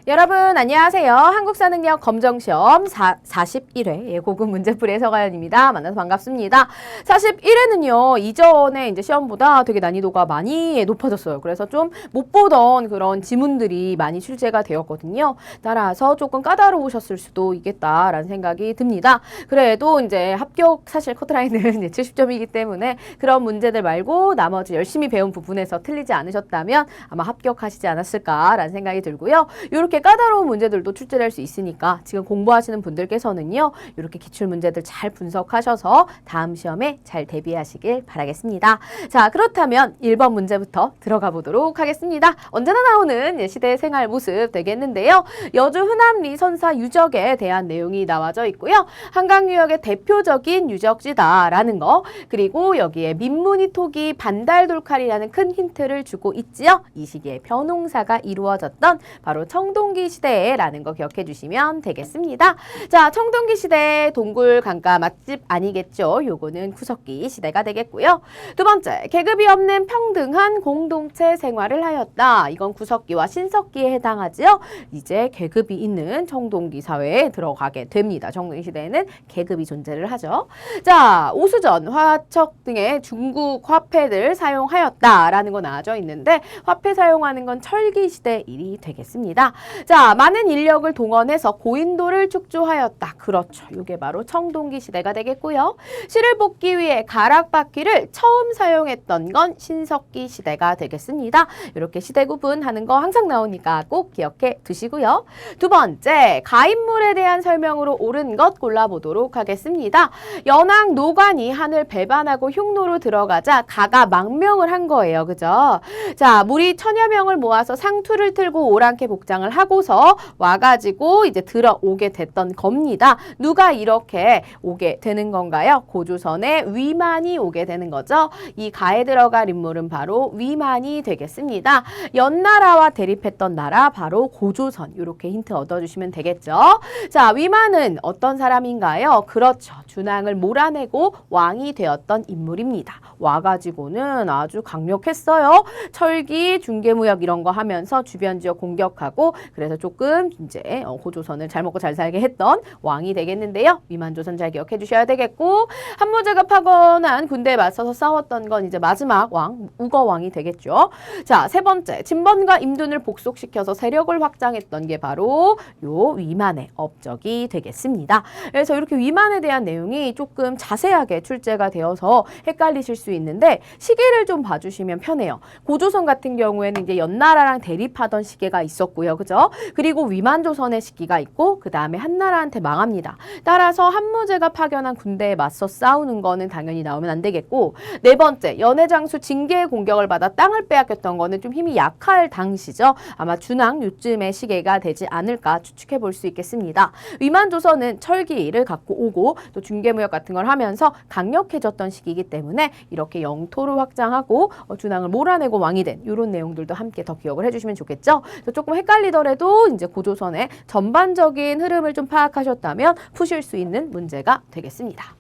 여러분 안녕하세요. 한국사능력 검정시험 41회 고급 문제풀이 해설가연입니다. 만나서 반갑습니다. 41회는요. 이전에 이제 시험보다 되게 난이도가 많이 높아졌어요. 그래서 좀 못 보던 그런 지문들이 많이 출제가 되었거든요. 따라서 조금 까다로우셨을 수도 있겠다라는 생각이 듭니다. 그래도 이제 합격 사실 커트라인은 70점이기 때문에 그런 문제들 말고 나머지 열심히 배운 부분에서 틀리지 않으셨다면 아마 합격하시지 않았을까라는 생각이 들고요. 이렇게 까다로운 문제들도 출제될 수 있으니까 지금 공부하시는 분들께서는요. 이렇게 기출 문제들 잘 분석하셔서 다음 시험에 잘 대비하시길 바라겠습니다. 자, 그렇다면 1번 문제부터 들어가 보도록 하겠습니다. 언제나 나오는 시대의 생활 모습 되겠는데요. 여주 흔암리 선사 유적에 대한 내용이 나와져 있고요. 한강유역의 대표적인 유적지다라는 거, 그리고 여기에 민무늬 토기 반달돌칼이라는 큰 힌트를 주고 있지요. 이 시기에 벼농사가 이루어졌던 바로 청동기 시대라는 거 기억해 주시면 되겠습니다. 자, 청동기 시대 동굴 강가 맛집 아니겠죠? 요거는 구석기 시대가 되겠고요. 두 번째, 계급이 없는 평등한 공동체 생활을 하였다. 이건 구석기와 신석기에 해당하지요. 이제 계급이 있는 청동기 사회에 들어가게 됩니다. 청동기 시대에는 계급이 존재를 하죠. 자, 오수전, 화척 등의 중국 화폐를 사용하였다라는 거 나와져 있는데 화폐 사용하는 건 철기 시대 일이 되겠습니다. 자, 많은 인력을 동원해서 고인도를 축조하였다. 그렇죠. 이게 바로 청동기 시대가 되겠고요. 실을 뽑기 위해 가락바퀴를 처음 사용했던 건 신석기 시대가 되겠습니다. 이렇게 시대 구분하는 거 항상 나오니까 꼭 기억해 두시고요. 두 번째, 가인물에 대한 설명으로 옳은 것 골라보도록 하겠습니다. 연왕 노관이 한을 배반하고 흉노로 들어가자 가가 망명을 한 거예요. 그죠? 자, 무리 천여 명을 모아서 상투를 틀고 오랑캐 복장을 하고서 와가지고 이제 들어오게 됐던 겁니다. 누가 이렇게 오게 되는 건가요? 고조선의 위만이 오게 되는 거죠. 이 가에 들어갈 인물은 바로 위만이 되겠습니다. 연나라와 대립했던 나라 바로 고조선. 이렇게 힌트 얻어주시면 되겠죠. 자, 위만은 어떤 사람인가요? 그렇죠. 준왕을 몰아내고 왕이 되었던 인물입니다. 와가지고는 아주 강력했어요. 철기, 중개무역 이런 거 하면서 주변 지역 공격하고 그래서 조금 이제 고조선을 잘 먹고 잘 살게 했던 왕이 되겠는데요. 위만조선 잘 기억해 주셔야 되겠고, 한무제가 파견한 군대에 맞서서 싸웠던 건 이제 마지막 왕, 우거왕이 되겠죠. 자, 세 번째, 진번과 임둔을 복속시켜서 세력을 확장했던 게 바로 요 위만의 업적이 되겠습니다. 그래서 이렇게 위만에 대한 내용이 조금 자세하게 출제가 되어서 헷갈리실 수 있는데 시기를 좀 봐주시면 편해요. 고조선 같은 경우에는 이제 연나라랑 대립하던 시기가 있었고요. 그죠? 그리고 위만조선의 시기가 있고 그 다음에 한나라한테 망합니다. 따라서 한무제가 파견한 군대에 맞서 싸우는 거는 당연히 나오면 안 되겠고, 네 번째, 연해장수 징계의 공격을 받아 땅을 빼앗겼던 거는 좀 힘이 약할 당시죠. 아마 준왕 요쯤의 시기가 되지 않을까 추측해 볼 수 있겠습니다. 위만조선은 철기를 갖고 오고 또 중개무역 같은 걸 하면서 강력해졌던 시기이기 때문에 이렇게 영토를 확장하고 준왕을 몰아내고 왕이 된 이런 내용들도 함께 더 기억을 해주시면 좋겠죠. 조금 헷갈리더라도 이제 고조선의 전반적인 흐름을 좀 파악하셨다면 푸실 수 있는 문제가 되겠습니다.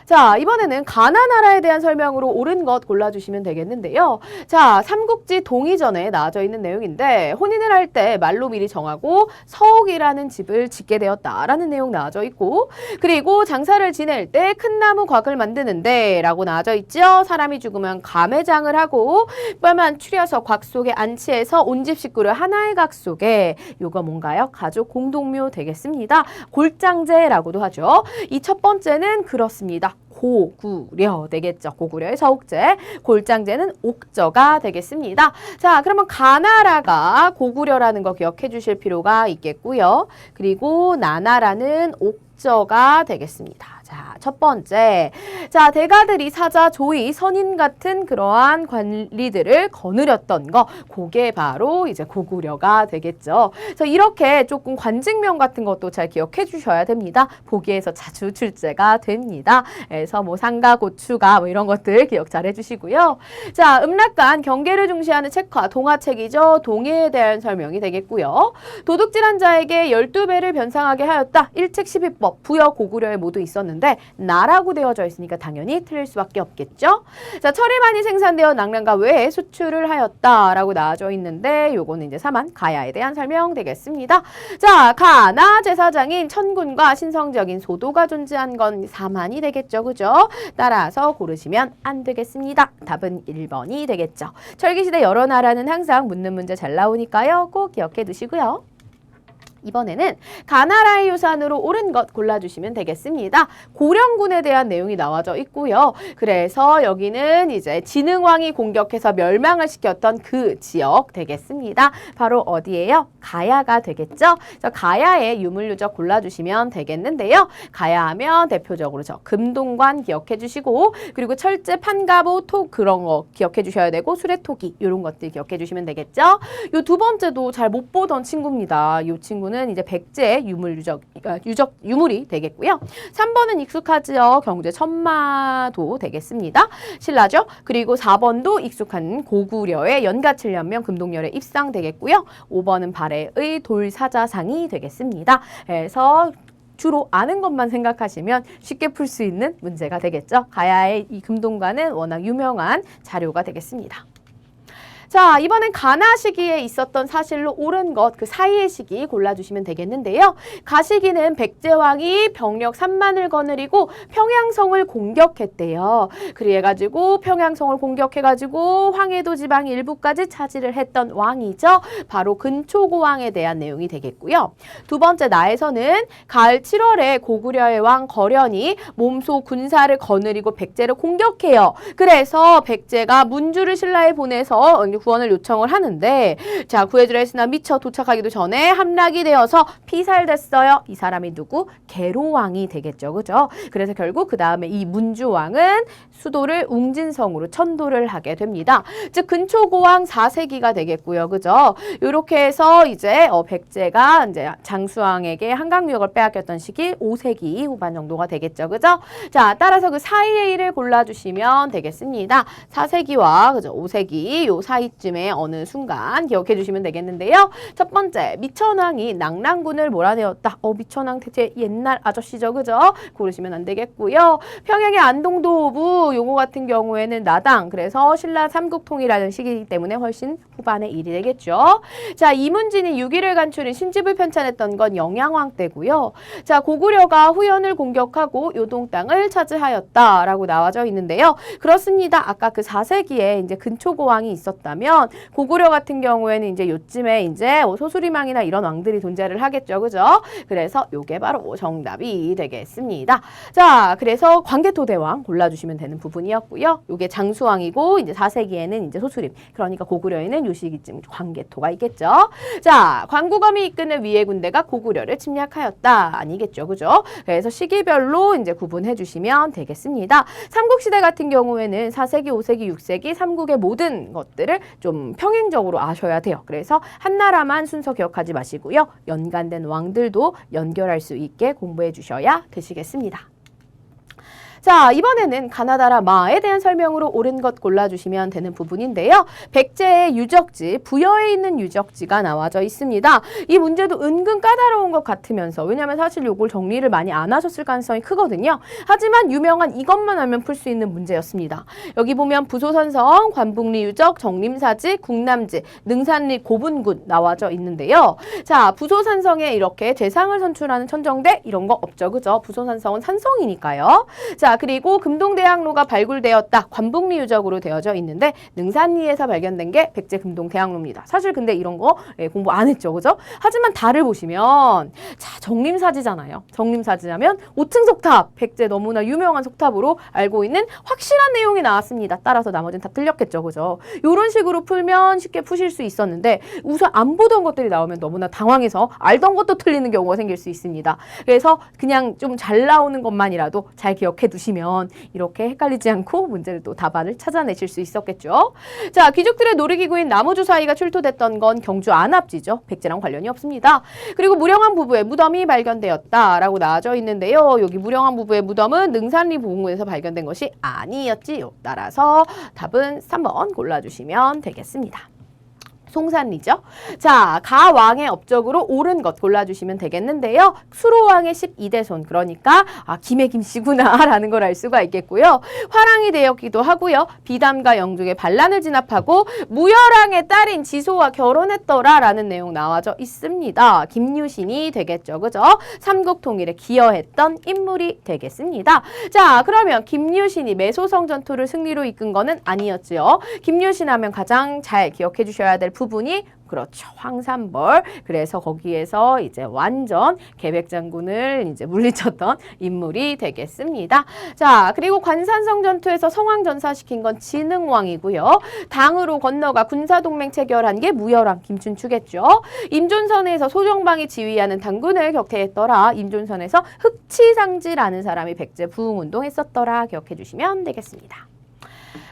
자, 이번에는 가나나라에 대한 설명으로 옳은 것 골라주시면 되겠는데요. 자, 삼국지 동의전에 나와져 있는 내용인데 혼인을 할 때 말로 미리 정하고 서옥이라는 집을 짓게 되었다라는 내용 나와져 있고, 그리고 장사를 지낼 때 큰 나무 곽을 만드는데 라고 나와져 있죠. 사람이 죽으면 감회장을 하고 뼈만 추려서 곽 속에 안치해서 온 집 식구를 하나의 곽 속에, 요거 뭔가요? 가족 공동묘 되겠습니다. 골장제라고도 하죠. 이 첫 번째는 그렇습니다. 고구려 되겠죠. 고구려의 서옥제, 골장제는 옥저가 되겠습니다. 자, 그러면 가나라가 고구려라는 거 기억해 주실 필요가 있겠고요. 그리고 나나라는 옥저가 되겠습니다. 자, 첫 번째. 자, 대가들이 사자, 조이, 선인 같은 그러한 관리들을 거느렸던 거, 그게 바로 이제 고구려가 되겠죠. 그래서 이렇게 조금 관직명 같은 것도 잘 기억해 주셔야 됩니다. 보기에서 자주 출제가 됩니다. 그래서 뭐 상가, 고추가 뭐 이런 것들 기억 잘 해주시고요. 자, 음락간 경계를 중시하는 책화, 동화책이죠. 동해에 대한 설명이 되겠고요. 도둑질한 자에게 12배를 변상하게 하였다. 일책 12법, 부여 고구려에 모두 있었는데 나라고 되어져 있으니까 당연히 틀릴 수밖에 없겠죠. 자, 철이 많이 생산되어 낙랑가 외에 수출을 하였다라고 나와져 있는데 요거는 이제 사만 가야에 대한 설명 되겠습니다. 자, 가나 제사장인 천군과 신성적인 소도가 존재한 건 사만이 되겠죠. 그죠? 따라서 고르시면 안 되겠습니다. 답은 1번이 되겠죠. 철기시대 여러 나라는 항상 묻는 문제 잘 나오니까요. 꼭 기억해 두시고요. 이번에는 가나라의 유산으로 옳은 것 골라주시면 되겠습니다. 고령군에 대한 내용이 나와져 있고요. 그래서 여기는 이제 진흥왕이 공격해서 멸망을 시켰던 그 지역 되겠습니다. 바로 어디예요? 가야가 되겠죠. 그래서 가야의 유물유적 골라주시면 되겠는데요. 가야 하면 대표적으로 저 금동관 기억해 주시고 그리고 철제, 판가보, 톡 그런 거 기억해 주셔야 되고 수레토기 이런 것들 기억해 주시면 되겠죠. 요 두 번째도 잘 못 보던 친구입니다. 이 친구는 이제 백제 유물이 되겠고요. 3번은 익숙하지요. 경제 천마도 되겠습니다. 신라죠. 그리고 4번도 익숙한 고구려의 연가칠련명 금동열의 입상 되겠고요. 5번은 발해의 돌사자상이 되겠습니다. 그래서 주로 아는 것만 생각하시면 쉽게 풀 수 있는 문제가 되겠죠. 가야의 이 금동관은 워낙 유명한 자료가 되겠습니다. 자, 이번엔 가나 시기에 있었던 사실로 옳은 것, 그 사이의 시기 골라주시면 되겠는데요. 가시기는 백제왕이 병력 3만을 거느리고 평양성을 공격했대요. 그래가지고 평양성을 공격해가지고 황해도 지방 일부까지 차지를 했던 왕이죠. 바로 근초고왕에 대한 내용이 되겠고요. 두 번째 나에서는 가을 7월에 고구려의 왕 거련이 몸소 군사를 거느리고 백제를 공격해요. 그래서 백제가 문주를 신라에 보내서 구원을 요청을 하는데 자 구해주라 했으나 미처 도착하기도 전에 함락이 되어서 피살됐어요. 이 사람이 누구? 계로왕이 되겠죠. 그죠? 그래서 결국 그 다음에 이 문주왕은 수도를 웅진성으로 천도를 하게 됩니다. 즉 근초고왕 4세기가 되겠고요. 그죠? 이렇게 해서 이제 백제가 이제 장수왕에게 한강유역을 빼앗겼던 시기 5세기 후반 정도가 되겠죠. 그죠? 자 따라서 그 사이의 일을 골라주시면 되겠습니다. 4세기와 그죠? 5세기 요 사이 쯤에 어느 순간 기억해 주시면 되겠는데요. 첫 번째, 미천왕이 낙랑군을 몰아내었다. 미천왕 대체 옛날 아저씨죠. 그죠? 고르시면 안 되겠고요. 평양의 안동도부 요거 같은 경우에는 나당. 그래서 신라 삼국통일하는 시기이기 때문에 훨씬 후반의 일이 되겠죠. 자, 이문진이 6.1을 간출인 신집을 편찬했던 건 영양왕 때고요. 자, 고구려가 후연을 공격하고 요동 땅을 차지하였다라고 나와져 있는데요. 그렇습니다. 아까 그 4세기에 이제 근초고왕이 있었다면 고구려 같은 경우에는 이제 요쯤에 이제 소수리망이나 이런 왕들이 존재를 하겠죠. 그죠? 그래서 요게 바로 정답이 되겠습니다. 자, 그래서 광개토대왕 골라주시면 되는 부분이었고요. 요게 장수왕이고 이제 4세기에는 이제 소수림. 그러니까 고구려에는 요 시기쯤 광개토가 있겠죠. 자, 광구검이 이끄는 위의 군대가 고구려를 침략하였다. 아니겠죠. 그죠? 그래서 시기별로 이제 구분해 주시면 되겠습니다. 삼국시대 같은 경우에는 4세기, 5세기, 6세기, 삼국의 모든 것들을 좀 평행적으로 아셔야 돼요. 그래서 한 나라만 순서 기억하지 마시고요. 연관된 왕들도 연결할 수 있게 공부해 주셔야 되시겠습니다. 자, 이번에는 가나다라 마에 대한 설명으로 옳은 것 골라주시면 되는 부분인데요. 백제의 유적지, 부여에 있는 유적지가 나와져 있습니다. 이 문제도 은근 까다로운 것 같으면서 왜냐하면 사실 요걸 정리를 많이 안 하셨을 가능성이 크거든요. 하지만 유명한 이것만 알면 풀 수 있는 문제였습니다. 여기 보면 부소산성, 관북리 유적, 정림사지, 국남지, 능산리 고분군 나와져 있는데요. 자, 부소산성에 이렇게 재상을 선출하는 천정대 이런 거 없죠. 그죠? 부소산성은 산성이니까요. 자, 그리고 금동대학로가 발굴되었다. 관북리 유적으로 되어져 있는데 능산리에서 발견된 게 백제 금동대학로입니다. 사실 근데 이런 거 공부 안 했죠. 그죠? 하지만 달을 보시면 자, 정림사지잖아요. 정림사지라면 5층 속탑. 백제 너무나 유명한 속탑으로 알고 있는 확실한 내용이 나왔습니다. 따라서 나머지는 다 틀렸겠죠. 그죠? 이런 식으로 풀면 쉽게 푸실 수 있었는데 우선 안 보던 것들이 나오면 너무나 당황해서 알던 것도 틀리는 경우가 생길 수 있습니다. 그래서 그냥 좀 잘 나오는 것만이라도 잘 기억해 두시면 이렇게 헷갈리지 않고 문제를 또 답안을 찾아내실 수 있었겠죠. 자, 귀족들의 놀이기구인 나무주사위가 출토됐던 건 경주 안압지죠. 백제랑 관련이 없습니다. 그리고 무령왕 부부의 무덤이 발견되었다라고 나와져 있는데요. 여기 무령왕 부부의 무덤은 능산리 보궁군에서 발견된 것이 아니었지요. 따라서 답은 3번 골라주시면 되겠습니다. 송산리죠. 자, 가왕의 업적으로 옳은 것 골라주시면 되겠는데요. 수로왕의 12대손, 그러니까 김의 김씨구나 라는 걸 알 수가 있겠고요. 화랑이 되었기도 하고요. 비담과 영종의 반란을 진압하고 무열왕의 딸인 지소와 결혼했더라 라는 내용 나와져 있습니다. 김유신이 되겠죠. 그죠? 삼국통일에 기여했던 인물이 되겠습니다. 자, 그러면 김유신이 매소성 전투를 승리로 이끈 거는 아니었죠. 김유신 하면 가장 잘 기억해 주셔야 될 부분이 그렇죠. 황산벌. 그래서 거기에서 이제 완전 계백장군을 이제 물리쳤던 인물이 되겠습니다. 자, 그리고 관산성 전투에서 성왕 전사시킨 건 진흥왕이고요. 당으로 건너가 군사동맹 체결한 게 무열왕 김춘추겠죠. 임존선에서 소정방이 지휘하는 당군을 격퇴했더라. 임존선에서 흑치상지라는 사람이 백제 부흥운동 했었더라. 기억해 주시면 되겠습니다.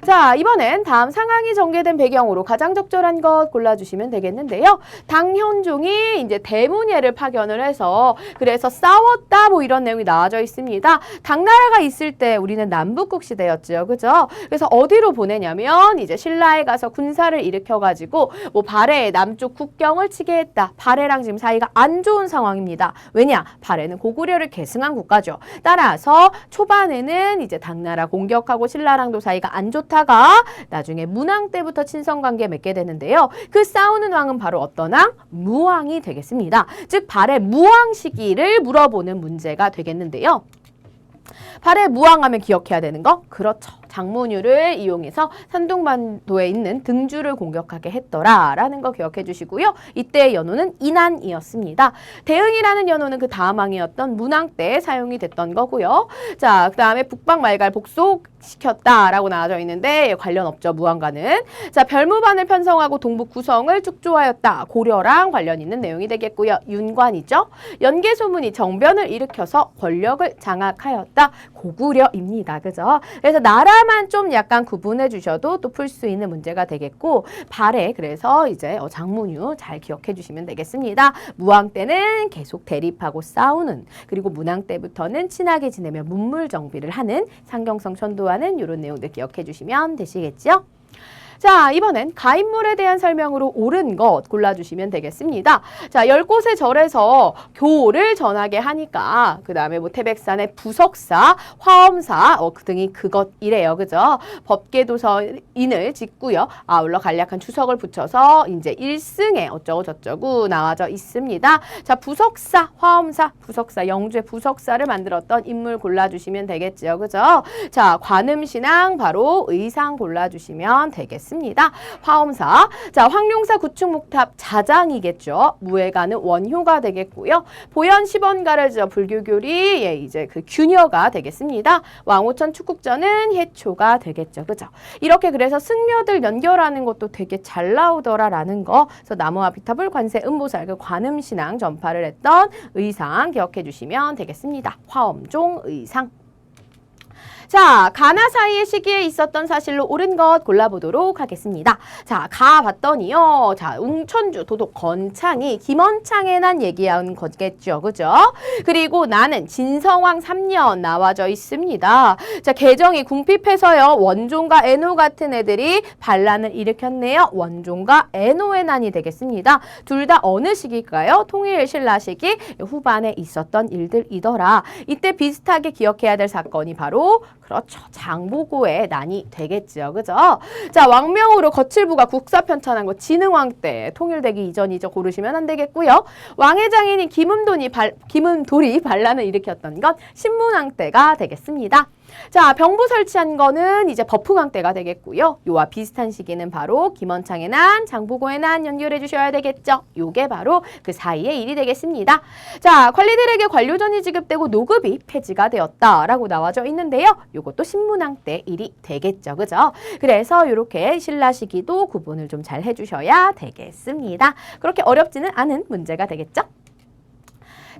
자, 이번엔 다음 상황이 전개된 배경으로 가장 적절한 것 골라주시면 되겠는데요. 당현종이 이제 대문예를 파견을 해서 그래서 싸웠다 뭐 이런 내용이 나와져 있습니다. 당나라가 있을 때 우리는 남북국 시대였죠. 그죠? 그래서 어디로 보내냐면 이제 신라에 가서 군사를 일으켜가지고 뭐 발해의 남쪽 국경을 치게 했다. 발해랑 지금 사이가 안 좋은 상황입니다. 왜냐? 발해는 고구려를 계승한 국가죠. 따라서 초반에는 이제 당나라 공격하고 신라랑도 사이가 안 좋다. 가 나중에 문왕 때부터 친선관계 맺게 되는데요. 그 싸우는 왕은 바로 어떤 왕? 무왕이 되겠습니다. 즉 발해 무왕 시기를 물어보는 문제가 되겠는데요. 발해 무왕하면 기억해야 되는 거? 그렇죠. 장문유를 이용해서 산둥반도에 있는 등주를 공격하게 했더라라는 거 기억해 주시고요. 이때의 연호는 인안이었습니다. 대응이라는 연호는 그 다음 왕이었던 문왕 때 사용이 됐던 거고요. 자, 그 다음에 북방 말갈 복속시켰다라고 나와져 있는데 관련 없죠. 무왕과는. 자, 별무반을 편성하고 동북 구성을 축조하였다. 고려랑 관련 있는 내용이 되겠고요. 윤관이죠. 연개소문이 정변을 일으켜서 권력을 장악하였다. 고구려입니다. 그죠? 그래서 나라만 좀 약간 구분해 주셔도 또 풀 수 있는 문제가 되겠고 발해 그래서 이제 장문유 잘 기억해 주시면 되겠습니다. 무왕 때는 계속 대립하고 싸우는 그리고 문왕 때부터는 친하게 지내며 문물 정비를 하는 상경성 천도하는 이런 내용들 기억해 주시면 되시겠죠? 자, 이번엔 가인물에 대한 설명으로 옳은 것 골라주시면 되겠습니다. 자, 10곳의 절에서 교를 전하게 하니까 그 다음에 뭐 태백산의 부석사, 화엄사 그 등이 그것이래요. 그죠? 법계도서인을 짓고요. 아울러 간략한 주석을 붙여서 이제 일승에 어쩌고 저쩌고 나와져 있습니다. 자, 부석사, 화엄사, 부석사, 영주의 부석사를 만들었던 인물 골라주시면 되겠죠. 그죠? 자, 관음신앙 바로 의상 골라주시면 되겠습니다. 화엄사. 자, 황룡사 구축목탑 자장이겠죠. 무예가는 원효가 되겠고요. 보현 10원 가르저 불교교리 이제 그 균여가 되겠습니다. 왕오천 축국전은 해초가 되겠죠. 그죠? 이렇게 그래서 승려들 연결하는 것도 되게 잘 나오더라라는 거. 그래서 나무와 비탑을 관세 음보살 그 관음신앙 전파를 했던 의상 기억해 주시면 되겠습니다. 화엄종 의상. 자, 가나 사이의 시기에 있었던 사실로 옳은 것 골라보도록 하겠습니다. 자, 가 봤더니요. 자, 웅천주 도독 건창이 김원창에 난 얘기한 거겠죠. 그죠? 그리고 나는 진성왕 3년 나와져 있습니다. 자, 개정이 궁핍해서요. 원종과 애노 같은 애들이 반란을 일으켰네요. 원종과 애노의 난이 되겠습니다. 둘 다 어느 시기일까요? 통일 신라 시기 후반에 있었던 일들이더라. 이때 비슷하게 기억해야 될 사건이 바로 그렇죠. 장보고의 난이 되겠죠. 그죠? 자, 왕명으로 거칠부가 국사 편찬한 거 진흥왕 때 통일되기 이전이죠. 고르시면 안 되겠고요. 왕의 장인인 김음돌이 반란을 일으켰던 건 신문왕 때가 되겠습니다. 자, 병부 설치한 거는 이제 버풍왕 때가 되겠고요. 요와 비슷한 시기는 바로 김원창의 난, 장보고의 난 연결해 주셔야 되겠죠. 요게 바로 그 사이의 일이 되겠습니다. 자, 관리들에게 관료전이 지급되고 노급이 폐지가 되었다라고 나와져 있는데요. 요것도 신문왕 때 일이 되겠죠. 그죠? 그래서 이렇게 신라 시기도 구분을 좀 잘 해주셔야 되겠습니다. 그렇게 어렵지는 않은 문제가 되겠죠.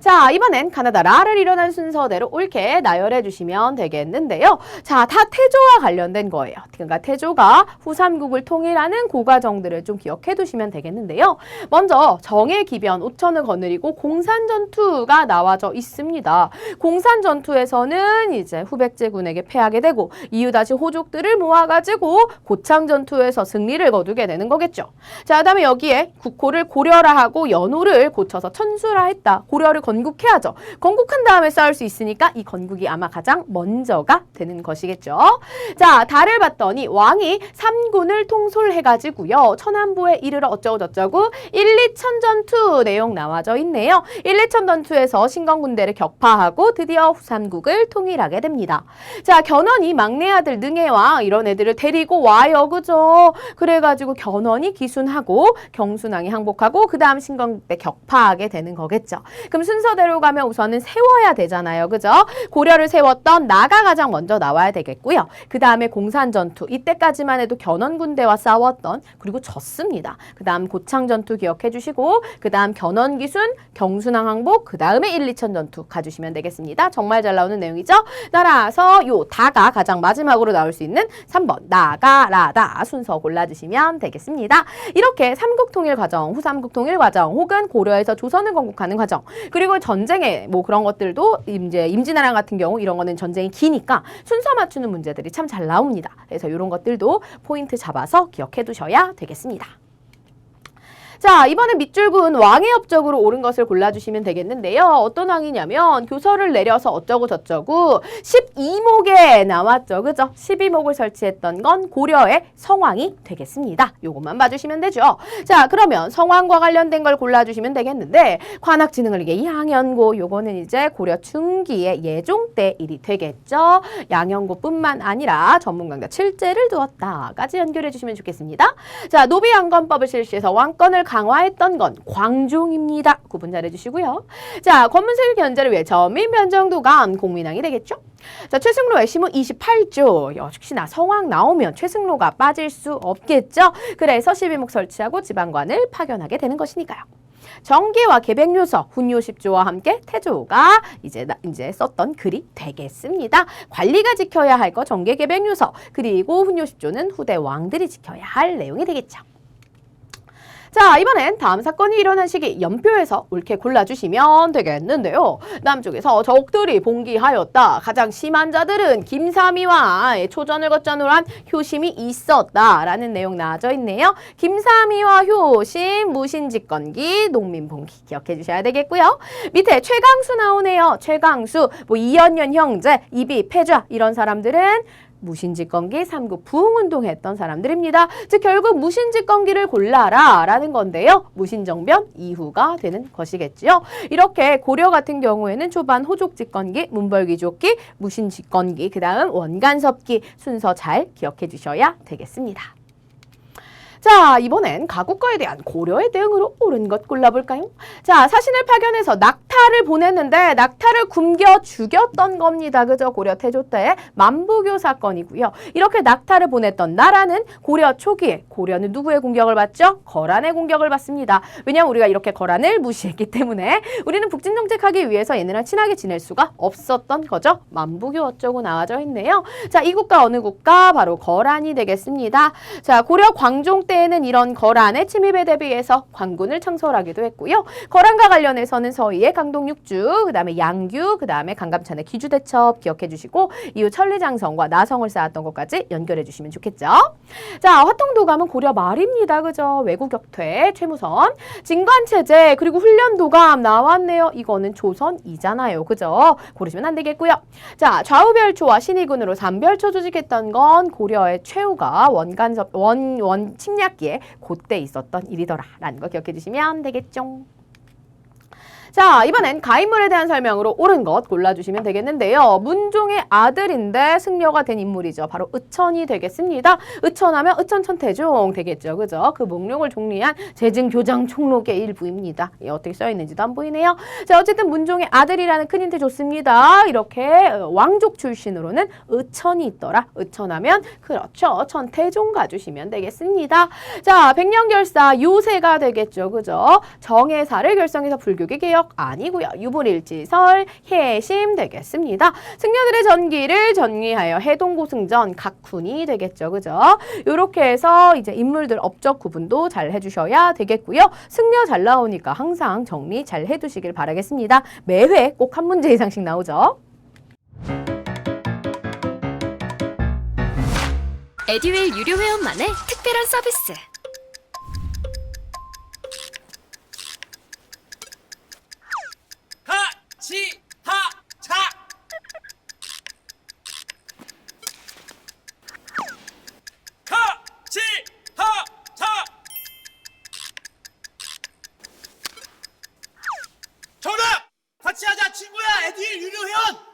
자, 이번엔 가나다 라를 일어난 순서대로 옳게 나열해 주시면 되겠는데요. 자, 다 태조와 관련된 거예요. 그러니까 태조가 후삼국을 통일하는 고과정들을 좀 기억해 두시면 되겠는데요. 먼저 정의 기변, 오천을 거느리고 공산전투가 나와져 있습니다. 공산전투에서는 이제 후백제군에게 패하게 되고 이후 다시 호족들을 모아가지고 고창전투에서 승리를 거두게 되는 거겠죠. 자, 그다음에 여기에 국호를 고려라하고 연호를 고쳐서 천수라했다. 고려를 건국해야죠. 건국한 다음에 싸울 수 있으니까 이 건국이 아마 가장 먼저가 되는 것이겠죠. 자, 달을 봤더니 왕이 삼군을 통솔해가지고요. 천안부에 이르러 어쩌고저쩌고 1, 2천 전투 내용 나와져 있네요. 1, 2천 전투에서 신건군대를 격파하고 드디어 후삼국을 통일하게 됩니다. 자, 견훤이 막내 아들 능해왕 이런 애들을 데리고 와요. 그죠? 그래가지고 견훤이 기순하고 경순왕이 항복하고 그 다음 신건국대 격파하게 되는 거겠죠. 그럼 순서대로 가면 우선은 세워야 되잖아요. 그죠? 고려를 세웠던 나가 가장 먼저 나와야 되겠고요. 그 다음에 공산전투 이때까지만 해도 견훤군대와 싸웠던 그리고 졌습니다. 그 다음 고창전투 기억해 주시고 그 다음 견훤기순, 경순왕 항복 그 다음에 1, 2천 전투 가주시면 되겠습니다. 정말 잘 나오는 내용이죠. 따라서 요 다가 가장 마지막으로 나올 수 있는 3번 나가 라다 순서 골라주시면 되겠습니다. 이렇게 삼국통일 과정, 후삼국 통일 과정 혹은 고려에서 조선을 건국하는 과정 그리고 전쟁에 뭐 그런 것들도 이제 임진왜란 같은 경우 이런 거는 전쟁이 기니까 순서 맞추는 문제들이 참 잘 나옵니다. 그래서 이런 것들도 포인트 잡아서 기억해 두셔야 되겠습니다. 자, 이번에 밑줄은 왕의 업적으로 옳은 것을 골라주시면 되겠는데요. 어떤 왕이냐면 교서를 내려서 어쩌고 저쩌고 12목에 나왔죠. 그죠? 12목을 설치했던 건 고려의 성왕이 되겠습니다. 요것만 봐주시면 되죠. 자, 그러면 성왕과 관련된 걸 골라주시면 되겠는데 관악지능을 이게 양현고 요거는 이제 고려 중기의 예종 때 일이 되겠죠. 양현고뿐만 아니라 전문강자 칠제를 두었다까지 연결해 주시면 좋겠습니다. 자, 노비양건법을 실시해서 왕권을 강화했던 건 광종입니다. 구분 잘 해주시고요. 자, 권문세일 견제를 위해 전민 변정도감 공민왕이 되겠죠. 자, 최승로 외시문 28조. 역시나 성왕 나오면 최승로가 빠질 수 없겠죠. 그래서 12목 설치하고 지방관을 파견하게 되는 것이니까요. 정기와 계백요서 훈요 10조와 함께 태조가 이제 썼던 글이 되겠습니다. 관리가 지켜야 할 거 정계 계백요서 그리고 훈요 10조는 후대 왕들이 지켜야 할 내용이 되겠죠. 자, 이번엔 다음 사건이 일어난 시기 연표에서 옳게 골라주시면 되겠는데요. 남쪽에서 적들이 봉기하였다. 가장 심한 자들은 김삼이와 초전을 거쳐놓은 효심이 있었다라는 내용 나와져 있네요. 김삼이와 효심, 무신직건기, 농민봉기 기억해 주셔야 되겠고요. 밑에 최강수 나오네요. 최강수, 뭐 이연년 형제, 이비, 패좌 이런 사람들은 무신직건기, 삼국 부흥운동 했던 사람들입니다. 즉 결국 무신직건기를 골라라 라는 건데요. 무신정변 이후가 되는 것이겠지요. 이렇게 고려 같은 경우에는 초반 호족직건기, 문벌귀족기, 무신직건기, 그 다음 원간섭기 순서 잘 기억해 주셔야 되겠습니다. 자, 이번엔 가국거에 대한 고려의 대응으로 옳은 것 골라볼까요? 자, 사신을 파견해서 낙타를 보냈는데 낙타를 굶겨 죽였던 겁니다. 그죠? 고려 태조 때 만부교 사건이고요. 이렇게 낙타를 보냈던 나라는 고려 초기에 고려는 누구의 공격을 받죠? 거란의 공격을 받습니다. 왜냐하면 우리가 이렇게 거란을 무시했기 때문에 우리는 북진 정책하기 위해서 얘네랑 친하게 지낼 수가 없었던 거죠. 만부교 어쩌고 나와져 있네요. 자, 이 국가 어느 국가? 바로 거란이 되겠습니다. 자, 고려 광종 때에는 이런 거란의 침입에 대비해서 관군을 창설하기도 했고요. 거란과 관련해서는 서희의 강동육주, 그 다음에 양규, 그 다음에 강감찬의 기주대첩 기억해 주시고 이후 천리장성과 나성을 쌓았던 것까지 연결해 주시면 좋겠죠. 자, 화통도감은 고려 말입니다. 그죠? 외국격퇴, 최무선, 진관체제, 그리고 훈련도감 나왔네요. 이거는 조선이잖아요. 그죠? 고르시면 안 되겠고요. 자, 좌우별초와 신의군으로 삼별초 조직했던 건 고려의 최후가 원 침략기에 그때 있었던 일이더라라는 거 기억해 주시면 되겠죠. 자, 이번엔 가인물에 대한 설명으로 옳은 것 골라주시면 되겠는데요. 문종의 아들인데 승려가 된 인물이죠. 바로 의천이 되겠습니다. 의천하면 의천천태종 되겠죠. 그죠? 그 목록을 정리한 재증교장 총록의 일부입니다. 어떻게 써있는지도 안 보이네요. 자, 어쨌든 문종의 아들이라는 큰 힌트 좋습니다. 이렇게 왕족 출신으로는 의천이 있더라. 의천하면 그렇죠. 천태종 가주시면 되겠습니다. 자, 백년결사 요새가 되겠죠. 그죠? 정해사를 결성해서 불교계 개혁 척 아니고요. 유불일지설 해심 되겠습니다. 승려들의 전기를 전개하여 해동고승전 각훈이 되겠죠. 그죠? 요렇게 해서 이제 인물들 업적 구분도 잘 해주셔야 되겠고요. 승려 잘 나오니까 항상 정리 잘 해두시길 바라겠습니다. 매회 꼭 한 문제 이상씩 나오죠. 에듀윌 유료 회원만의 특별한 서비스. 하치하차 하치하차 정답! 같이 하자 친구야 에듀윌 유료 회원!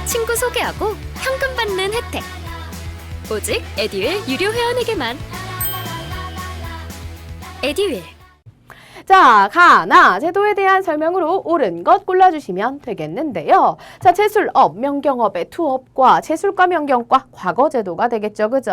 친구 소개하고 현금 받는 혜택. 오직 에듀윌 유료 회원에게만. 에듀윌. 자, 가나 제도에 대한 설명으로 옳은 것 골라주시면 되겠는데요. 자, 제술업, 명경업의 투업과 제술과 명경과 과거 제도가 되겠죠. 그죠?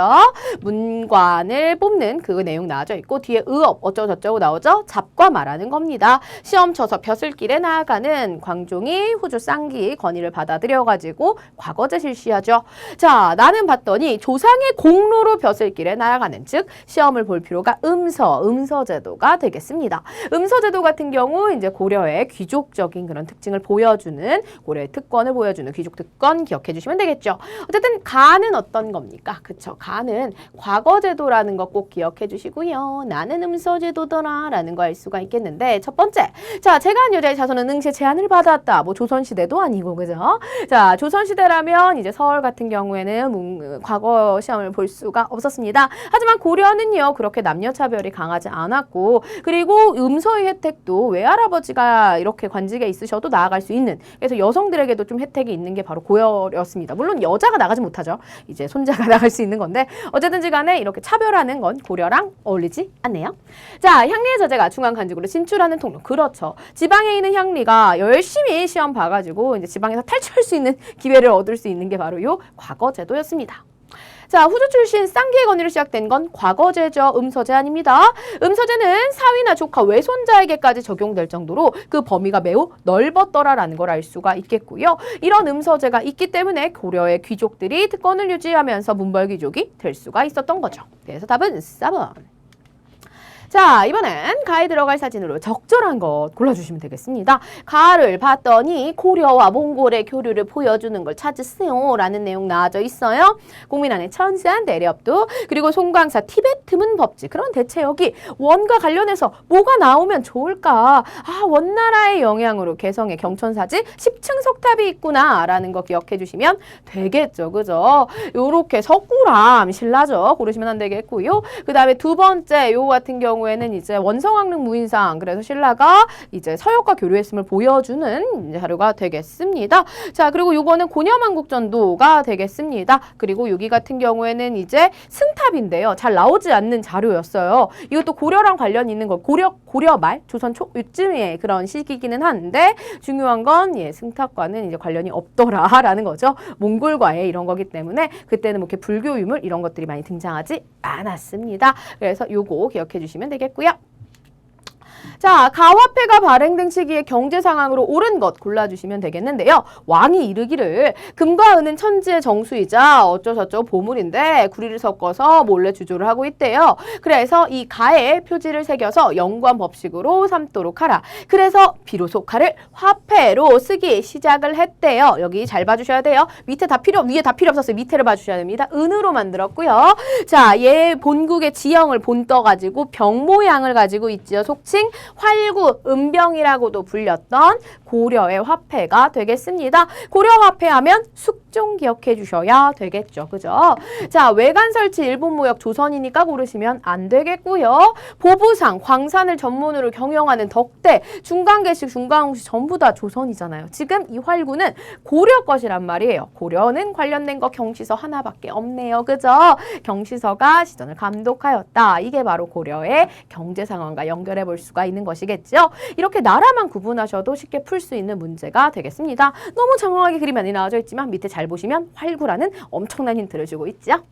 문관을 뽑는 그 내용 나와져 있고 뒤에 의업 어쩌고저쩌고 나오죠? 잡과 말하는 겁니다. 시험 쳐서 벼슬길에 나아가는 광종이 후주 쌍기 건의를 받아들여가지고 과거제 실시하죠. 자, 나는 봤더니 조상의 공로로 벼슬길에 나아가는 즉 시험을 볼 필요가 음서 제도가 되겠습니다. 음서제도 같은 경우 이제 고려의 귀족적인 그런 특징을 보여주는 고려의 특권을 보여주는 귀족 특권 기억해 주시면 되겠죠. 어쨌든 가는 어떤 겁니까? 그쵸? 가는 과거제도라는 거 꼭 기억해 주시고요. 나는 음서제도더라 라는 거 알 수가 있겠는데 첫 번째, 자 제가 한 여자의 자손은 응시에 제한을 받았다. 뭐 조선시대도 아니고 그죠? 자 조선시대라면 이제 서울 같은 경우에는 과거 시험을 볼 수가 없었습니다. 하지만 고려는요 그렇게 남녀차별이 강하지 않았고 그리고 음서의 혜택도 외할아버지가 이렇게 관직에 있으셔도 나아갈 수 있는 그래서 여성들에게도 좀 혜택이 있는 게 바로 고려였습니다. 물론 여자가 나가지 못하죠. 이제 손자가 나갈 수 있는 건데 어쨌든지 간에 이렇게 차별하는 건 고려랑 어울리지 않네요. 자, 향리의 자제가 중앙 간직으로 진출하는 통로. 그렇죠. 지방에 있는 향리가 열심히 시험 봐가지고 이제 지방에서 탈출할 수 있는 기회를 얻을 수 있는 게 바로 요 과거 제도였습니다. 자, 후주 출신 쌍기의 건의로 시작된 건 과거제죠. 음서제 아닙니다. 음서제는 사위나 조카, 외손자에게까지 적용될 정도로 그 범위가 매우 넓었더라라는 걸 알 수가 있겠고요. 이런 음서제가 있기 때문에 고려의 귀족들이 특권을 유지하면서 문벌귀족이 될 수가 있었던 거죠. 그래서 답은 4번. 자, 이번엔 가에 들어갈 사진으로 적절한 것 골라주시면 되겠습니다. 가를 봤더니 고려와 몽골의 교류를 보여주는 걸 찾으세요 라는 내용 나와져 있어요. 공민안의 천산 대렵도 그리고 송광사 티베트 문법지 그런 대체 여기 원과 관련해서 뭐가 나오면 좋을까? 아, 원나라의 영향으로 개성의 경천사지 10층 석탑이 있구나 라는 거 기억해 주시면 되겠죠. 그죠? 요렇게 석굴암 신라죠. 고르시면 안 되겠고요. 그 다음에 두 번째 요 같은 경우에는 이제 원성왕릉 무인상 그래서 신라가 이제 서역과 교류했음을 보여주는 자료가 되겠습니다. 자, 그리고 요거는 고려만국전도가 되겠습니다. 그리고 여기 같은 경우에는 이제 승탑인데요. 잘 나오지 않는 자료였어요. 이것도 고려랑 관련 있는 거 고려 말 조선 초 요쯤의 그런 시기기는 한데 중요한 건 예, 승탑과는 이제 관련이 없더라라는 거죠. 몽골과의 이런 거기 때문에 그때는 뭐 이렇게 불교 유물 이런 것들이 많이 등장하지 않았습니다. 그래서 요거 기억해 주시면 되겠고요. 자, 가화폐가 발행된 시기의 경제 상황으로 옳은 것 골라주시면 되겠는데요. 왕이 이르기를 금과 은은 천지의 정수이자 어쩌저쩌 보물인데 구리를 섞어서 몰래 주조를 하고 있대요. 그래서 이 가에 표지를 새겨서 영구한 법식으로 삼도록 하라. 그래서 비로소 가를 화폐로 쓰기 시작을 했대요. 여기 잘 봐주셔야 돼요. 밑에 다 위에 다 필요 없었어요. 밑에를 봐주셔야 됩니다. 은으로 만들었고요. 자, 얘 본국의 지형을 본떠가지고 병 모양을 가지고 있지요. 속칭 활구, 은병이라고도 불렸던 고려의 화폐가 되겠습니다. 고려 화폐하면 숙종 기억해 주셔야 되겠죠. 그죠? 자, 외관 설치 일본 무역 조선이니까 고르시면 안 되겠고요. 보부상, 광산을 전문으로 경영하는 덕대, 중간계식, 중간홍시 전부 다 조선이잖아요. 지금 이 활구는 고려 것이란 말이에요. 고려는 관련된 거 경시서 하나밖에 없네요. 그죠? 경시서가 시전을 감독하였다. 이게 바로 고려의 경제 상황과 연결해 볼 수가 있는 것이겠죠. 이렇게 나라만 구분하셔도 쉽게 풀 수 있는 문제가 되겠습니다. 너무 장황하게 그림이 많이 나와져 있지만 밑에 잘 보시면 활구라는 엄청난 힌트를 주고 있죠.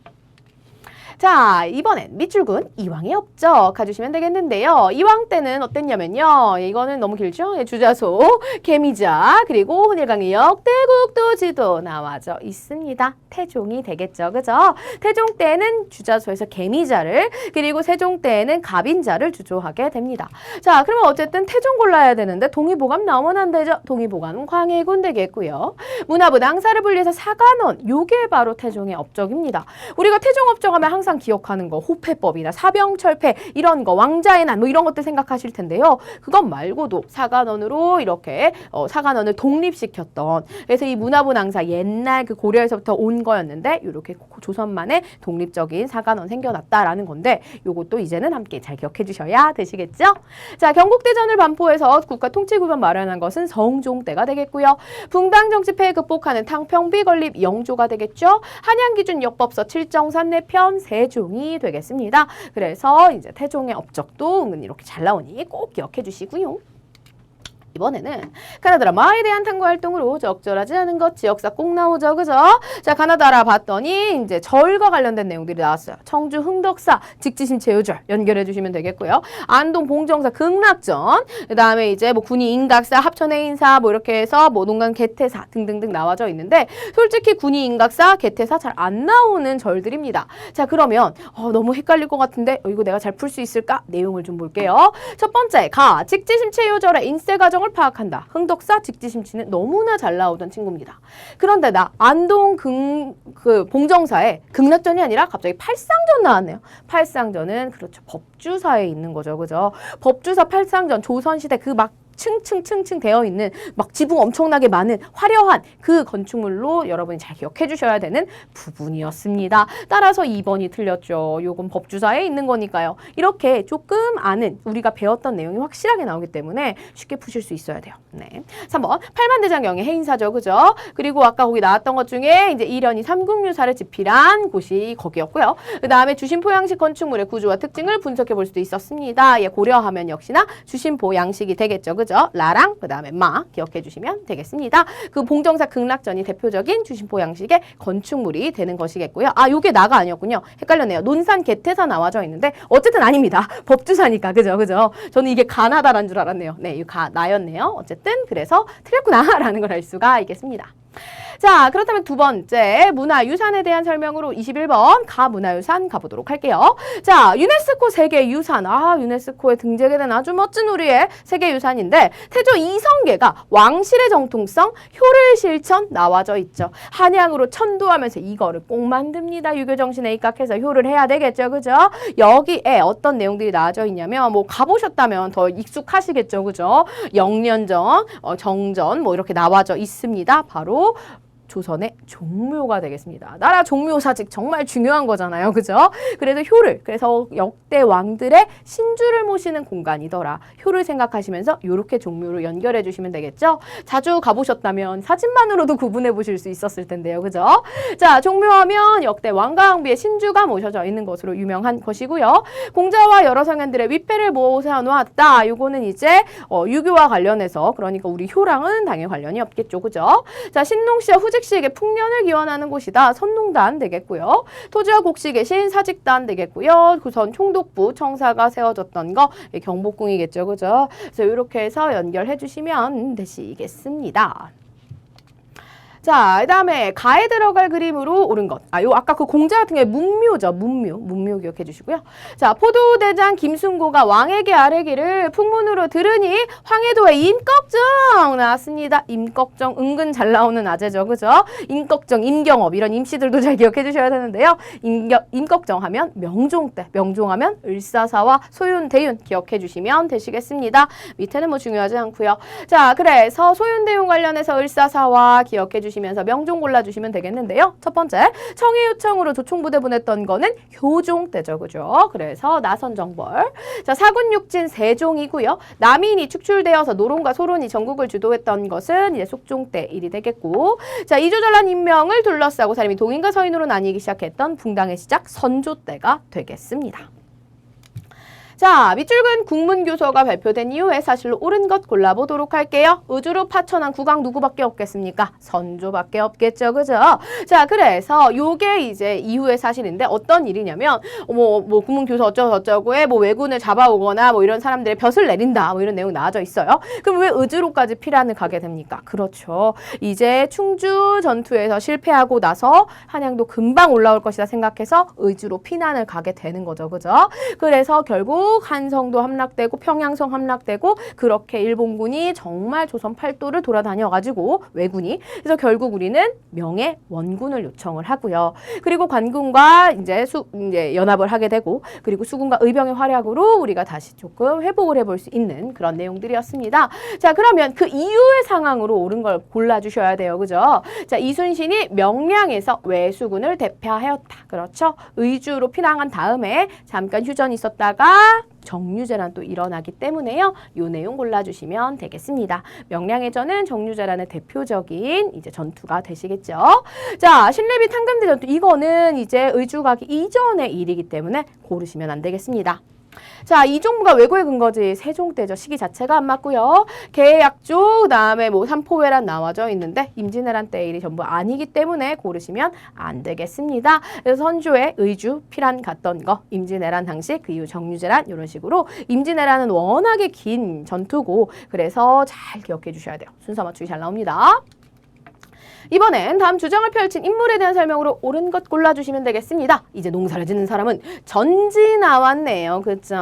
자, 이번엔 밑줄근 이왕의 업적 가주시면 되겠는데요. 이왕 때는 어땠냐면요. 이거는 너무 길죠? 주자소, 개미자, 그리고 혼일강의 역대국도지도 나와져 있습니다. 태종이 되겠죠. 그죠? 태종 때는 주자소에서 개미자를, 그리고 세종 때는 갑인자를 주조하게 됩니다. 자, 그러면 어쨌든 태종 골라야 되는데 동의보감 나오면 안 되죠? 동의보감은 광해군 되겠고요. 문화부 낭사를 분리해서 사관원, 요게 바로 태종의 업적입니다. 우리가 태종 업적하면 항상 기억하는 거 호패법이나 사병철패 이런 거 왕자의 난 뭐 이런 것들 생각하실 텐데요. 그것 말고도 사관원으로 이렇게 사관원을 독립시켰던, 그래서 이 문화부 낭사 옛날 그 고려에서부터 온 거였는데 이렇게 조선만의 독립적인 사관원 생겨났다라는 건데 요것도 이제는 함께 잘 기억해 주셔야 되시겠죠? 자, 경국대전을 반포해서 국가 통치구변 마련한 것은 성종 때가 되겠고요. 붕당 정치패 극복하는 탕평비 건립 영조가 되겠죠. 한양기준 역법서 칠정산 내편 세종이 되겠습니다. 그래서 이제 태종의 업적도 은근히 이렇게 잘 나오니 꼭 기억해 주시고요. 이번에는 가나다라 마에 대한 탐구 활동으로 적절하지 않은 것 지역사 꼭 나오죠. 그죠? 자, 가나다라 봤더니 이제 절과 관련된 내용들이 나왔어요. 청주 흥덕사, 직지심 제요절 연결해 주시면 되겠고요. 안동 봉정사 극락전, 그다음에 이제 뭐 군이 인각사, 합천의 인사 뭐 이렇게 해서 뭐 농간 개태사 등등등 나와져 있는데 솔직히 군이 인각사, 개태사 잘 안 나오는 절들입니다. 자, 그러면 너무 헷갈릴 것 같은데 이거 내가 잘 풀 수 있을까? 내용을 좀 볼게요. 첫 번째, 직지심 제요절의 인세 과정을 파악한다. 흥덕사 직지심치는 너무나 잘 나오던 친구입니다. 그런데 나 안동 봉정사에 극락전이 아니라 갑자기 팔상전 나왔네요. 팔상전은 그렇죠. 법주사에 있는 거죠. 그죠? 법주사 팔상전 조선시대 그 막 층층층층 되어 있는 막 지붕 엄청나게 많은 화려한 그 건축물로 여러분이 잘 기억해 주셔야 되는 부분이었습니다. 따라서 2번이 틀렸죠. 요건 법주사에 있는 거니까요. 이렇게 조금 아는 우리가 배웠던 내용이 확실하게 나오기 때문에 쉽게 푸실 수 있어야 돼요. 네. 3번 팔만대장경의 해인사죠. 그죠? 그리고 아까 거기 나왔던 것 중에 이제 이련이 삼국유사를 집필한 곳이 거기였고요. 그 다음에 주심포 양식 건축물의 구조와 특징을 분석해 볼 수도 있었습니다. 예, 고려하면 역시나 주심포 양식이 되겠죠. 그죠? 라랑 그 다음에 마 기억해 주시면 되겠습니다. 그 봉정사 극락전이 대표적인 주심포 양식의 건축물이 되는 것이겠고요. 아, 요게 나가 아니었군요. 헷갈렸네요. 논산 개태사 나와져 있는데 어쨌든 아닙니다. 법주사니까. 그죠? 저는 이게 가나다란 줄 알았네요. 네, 이 나였네요. 어쨌든 그래서 틀렸구나라는 걸 알 수가 있겠습니다. 자, 그렇다면 두 번째 문화유산에 대한 설명으로 21번 가문화유산 가보도록 할게요. 자, 유네스코 세계유산. 유네스코에 등재게 된 아주 멋진 우리의 세계유산인데 태조 이성계가 왕실의 정통성, 효를 실천 나와져 있죠. 한양으로 천도하면서 이거를 꼭 만듭니다. 유교 정신에 입각해서 효를 해야 되겠죠. 그죠? 여기에 어떤 내용들이 나와져 있냐면 뭐 가보셨다면 더 익숙하시겠죠. 그죠? 영년전, 정전 뭐 이렇게 나와져 있습니다. 바로 조선의 종묘가 되겠습니다. 나라 종묘 사직 정말 중요한 거잖아요. 그죠? 그래서 역대 왕들의 신주를 모시는 공간이더라. 효를 생각하시면서 이렇게 종묘로 연결해 주시면 되겠죠? 자주 가보셨다면 사진만으로도 구분해 보실 수 있었을 텐데요. 그죠? 자, 종묘하면 역대 왕과 왕비의 신주가 모셔져 있는 것으로 유명한 것이고요. 공자와 여러 성현들의 위패를 모셔놓았다. 요거는 이제 유교와 관련해서, 그러니까 우리 효랑은 당연히 관련이 없겠죠. 그죠? 자, 신농시와 후직시에게 풍년을 기원하는 곳이다. 선농단 되겠고요. 토지와 곡시 계신 사직단 되겠고요. 조선 총독부 청사가 세워졌던 거 경복궁이겠죠. 그죠? 그래서 이렇게 해서 연결해 주시면 되시겠습니다. 자, 그 다음에 가에 들어갈 그림으로 옳은 것. 요 아까 그 공자 같은 게 문묘죠. 문묘 기억해 주시고요. 자, 포도대장 김순고가 왕에게 아뢰기를 풍문으로 들으니 황해도의 임꺽정 나왔습니다. 임꺽정 은근 잘 나오는 아재죠. 그죠? 임꺽정, 임경업 이런 임씨들도 잘 기억해 주셔야 되는데요. 임꺽정 하면 명종 때, 명종하면 을사사와 소윤, 대윤 기억해 주시면 되시겠습니다. 밑에는 뭐 중요하지 않고요. 자, 그래서 소윤, 대윤 관련해서 을사사와 기억해 주시면 면서 명종 골라주시면 되겠는데요. 첫 번째, 청해 요청으로 조총부대 보냈던 거는 효종 때죠. 그죠? 그래서 나선정벌. 자, 사군육진 세종이고요. 남인이 축출되어서 노론과 소론이 전국을 주도했던 것은 이제 숙종 때 일이 되겠고, 자, 이조전란 인명을 둘러싸고 사람이 동인과 서인으로 나뉘기 시작했던 붕당의 시작 선조 때가 되겠습니다. 자, 밑줄근 국문교서가 발표된 이후에 사실로 옳은 것 골라보도록 할게요. 의주로 파천한 국왕 누구밖에 없겠습니까? 선조밖에 없겠죠, 그죠? 자, 그래서 요게 이제 이후의 사실인데 어떤 일이냐면 뭐 국문교서 어쩌고저쩌고에 뭐 왜군을 잡아오거나 뭐 이런 사람들의 벼슬 내린다 뭐 이런 내용 나와져 있어요. 그럼 왜 의주로까지 피란을 가게 됩니까? 그렇죠. 이제 충주 전투에서 실패하고 나서 한양도 금방 올라올 것이다 생각해서 의주로 피난을 가게 되는 거죠, 그죠? 그래서 결국 한성도 함락되고 평양성 함락되고 그렇게 일본군이 정말 조선 팔도를 돌아다녀가지고 왜군이 그래서 결국 우리는 명예 원군을 요청을 하고요. 그리고 관군과 이제 연합을 하게 되고 그리고 수군과 의병의 활약으로 우리가 다시 조금 회복을 해볼 수 있는 그런 내용들이었습니다. 자, 그러면 그 이후의 상황으로 옳은 걸 골라주셔야 돼요, 그죠? 자, 이순신이 명량에서 왜수군을 대표하였다. 그렇죠? 의주로 피난한 다음에 잠깐 휴전이 있었다가 정유재란 또 일어나기 때문에요. 이 내용 골라주시면 되겠습니다. 명량해전은 정유재란의 대표적인 이제 전투가 되시겠죠. 자, 신뢰비 탕금대 전투 이거는 이제 의주 가기 이전의 일이기 때문에 고르시면 안 되겠습니다. 자, 이종무가 왜고의 근거지 세종 때죠. 시기 자체가 안 맞고요. 계약조 그다음에 뭐 삼포회란 나와져 있는데 임진왜란 때 일이 전부 아니기 때문에 고르시면 안 되겠습니다. 그래서 선조의 의주 피란 갔던 거 임진왜란 당시 그 이후 정유재란 이런 식으로 임진왜란은 워낙에 긴 전투고 그래서 잘 기억해 주셔야 돼요. 순서 맞추기 잘 나옵니다. 이번엔 다음 주장을 펼친 인물에 대한 설명으로 옳은 것 골라주시면 되겠습니다. 이제 농사를 짓는 사람은 전지 나왔네요. 그죠?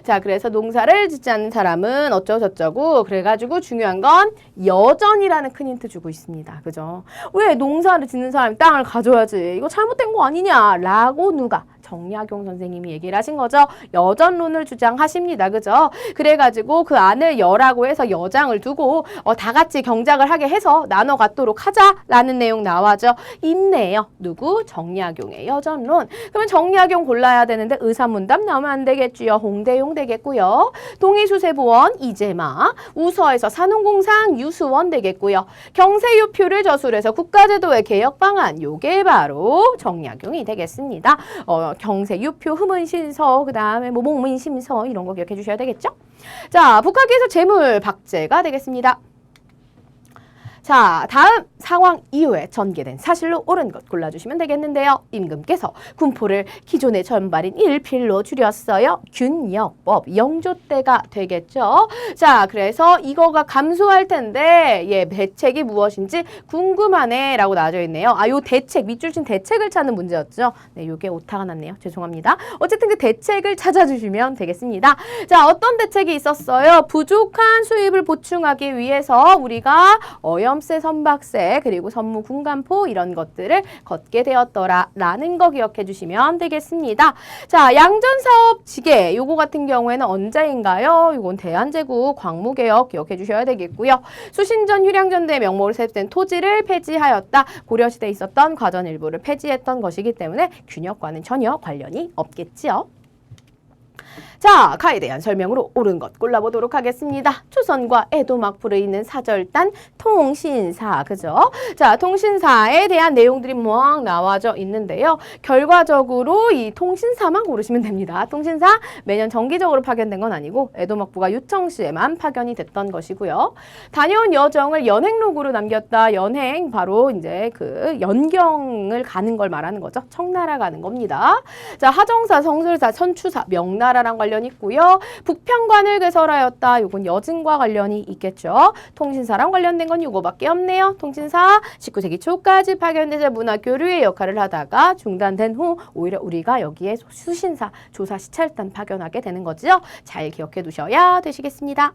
자, 그래서 농사를 짓지 않는 사람은 어쩌고저쩌고 그래가지고 중요한 건 여전이라는 큰 힌트 주고 있습니다. 그죠? 왜 농사를 짓는 사람이 땅을 가져야지? 이거 잘못된 거 아니냐? 라고 누가? 정약용 선생님이 얘기를 하신 거죠. 여전론을 주장하십니다. 그죠? 그래가지고 그 안을 여라고 해서 여장을 두고 다 같이 경작을 하게 해서 나눠 갖도록 하자라는 내용 나와죠. 있네요. 누구? 정약용의 여전론. 그러면 정약용 골라야 되는데 의사문답 나오면 안 되겠지요. 홍대용 되겠고요. 동의수세보원 이재마, 우서에서 산업공상 유수원 되겠고요. 경세유표를 저술해서 국가제도의 개혁 방안 요게 바로 정약용이 되겠습니다. 경세유표, 흠은신서, 그 다음에 뭐 목문심서 이런 거 기억해 주셔야 되겠죠? 자, 북학에서 재물 박제가 되겠습니다. 자, 다음 상황 이후에 전개된 사실로 옳은 것 골라주시면 되겠는데요. 임금께서 군포를 기존의 전발인 1필로 줄였어요. 균역법, 영조 때가 되겠죠. 자, 그래서 이거가 감소할 텐데 대책이 무엇인지 궁금하네 라고 나와져 있네요. 아, 요 대책, 밑줄 친 대책을 찾는 문제였죠. 네, 요게 오타가 났네요. 죄송합니다. 어쨌든 그 대책을 찾아주시면 되겠습니다. 자, 어떤 대책이 있었어요? 부족한 수입을 보충하기 위해서 우리가 염세, 선박세, 그리고 선무, 군간포 이런 것들을 걷게 되었더라라는 거 기억해 주시면 되겠습니다. 자, 양전사업 지계 요거 같은 경우에는 언제인가요? 이건 대한제국 광무개혁 기억해 주셔야 되겠고요. 수신전, 휴량전대 명목으로 세습된 토지를 폐지하였다. 고려시대에 있었던 과전 일부를 폐지했던 것이기 때문에 균역과는 전혀 관련이 없겠지요. 자, 가에 대한 설명으로 옳은 것 골라보도록 하겠습니다. 조선과 에도 막부를 잇는 사절단 통신사, 그죠? 자, 통신사에 대한 내용들이 막 나와져 있는데요. 결과적으로 이 통신사만 고르시면 됩니다. 통신사 매년 정기적으로 파견된 건 아니고 에도 막부가 유청시에만 파견이 됐던 것이고요. 다녀온 여정을 연행록으로 남겼다. 연행 바로 이제 그 연경을 가는 걸 말하는 거죠. 청나라 가는 겁니다. 자, 하정사, 성술사, 선추사, 명나라랑 관련이 있고요. 북평관을 개설하였다. 요건 여진과 관련이 있겠죠. 통신사랑 관련된 건 요거밖에 없네요. 통신사 19세기 초까지 파견돼서 문화교류의 역할을 하다가 중단된 후 오히려 우리가 여기에 수신사, 조사, 시찰단 파견하게 되는 거죠. 잘 기억해 두셔야 되시겠습니다.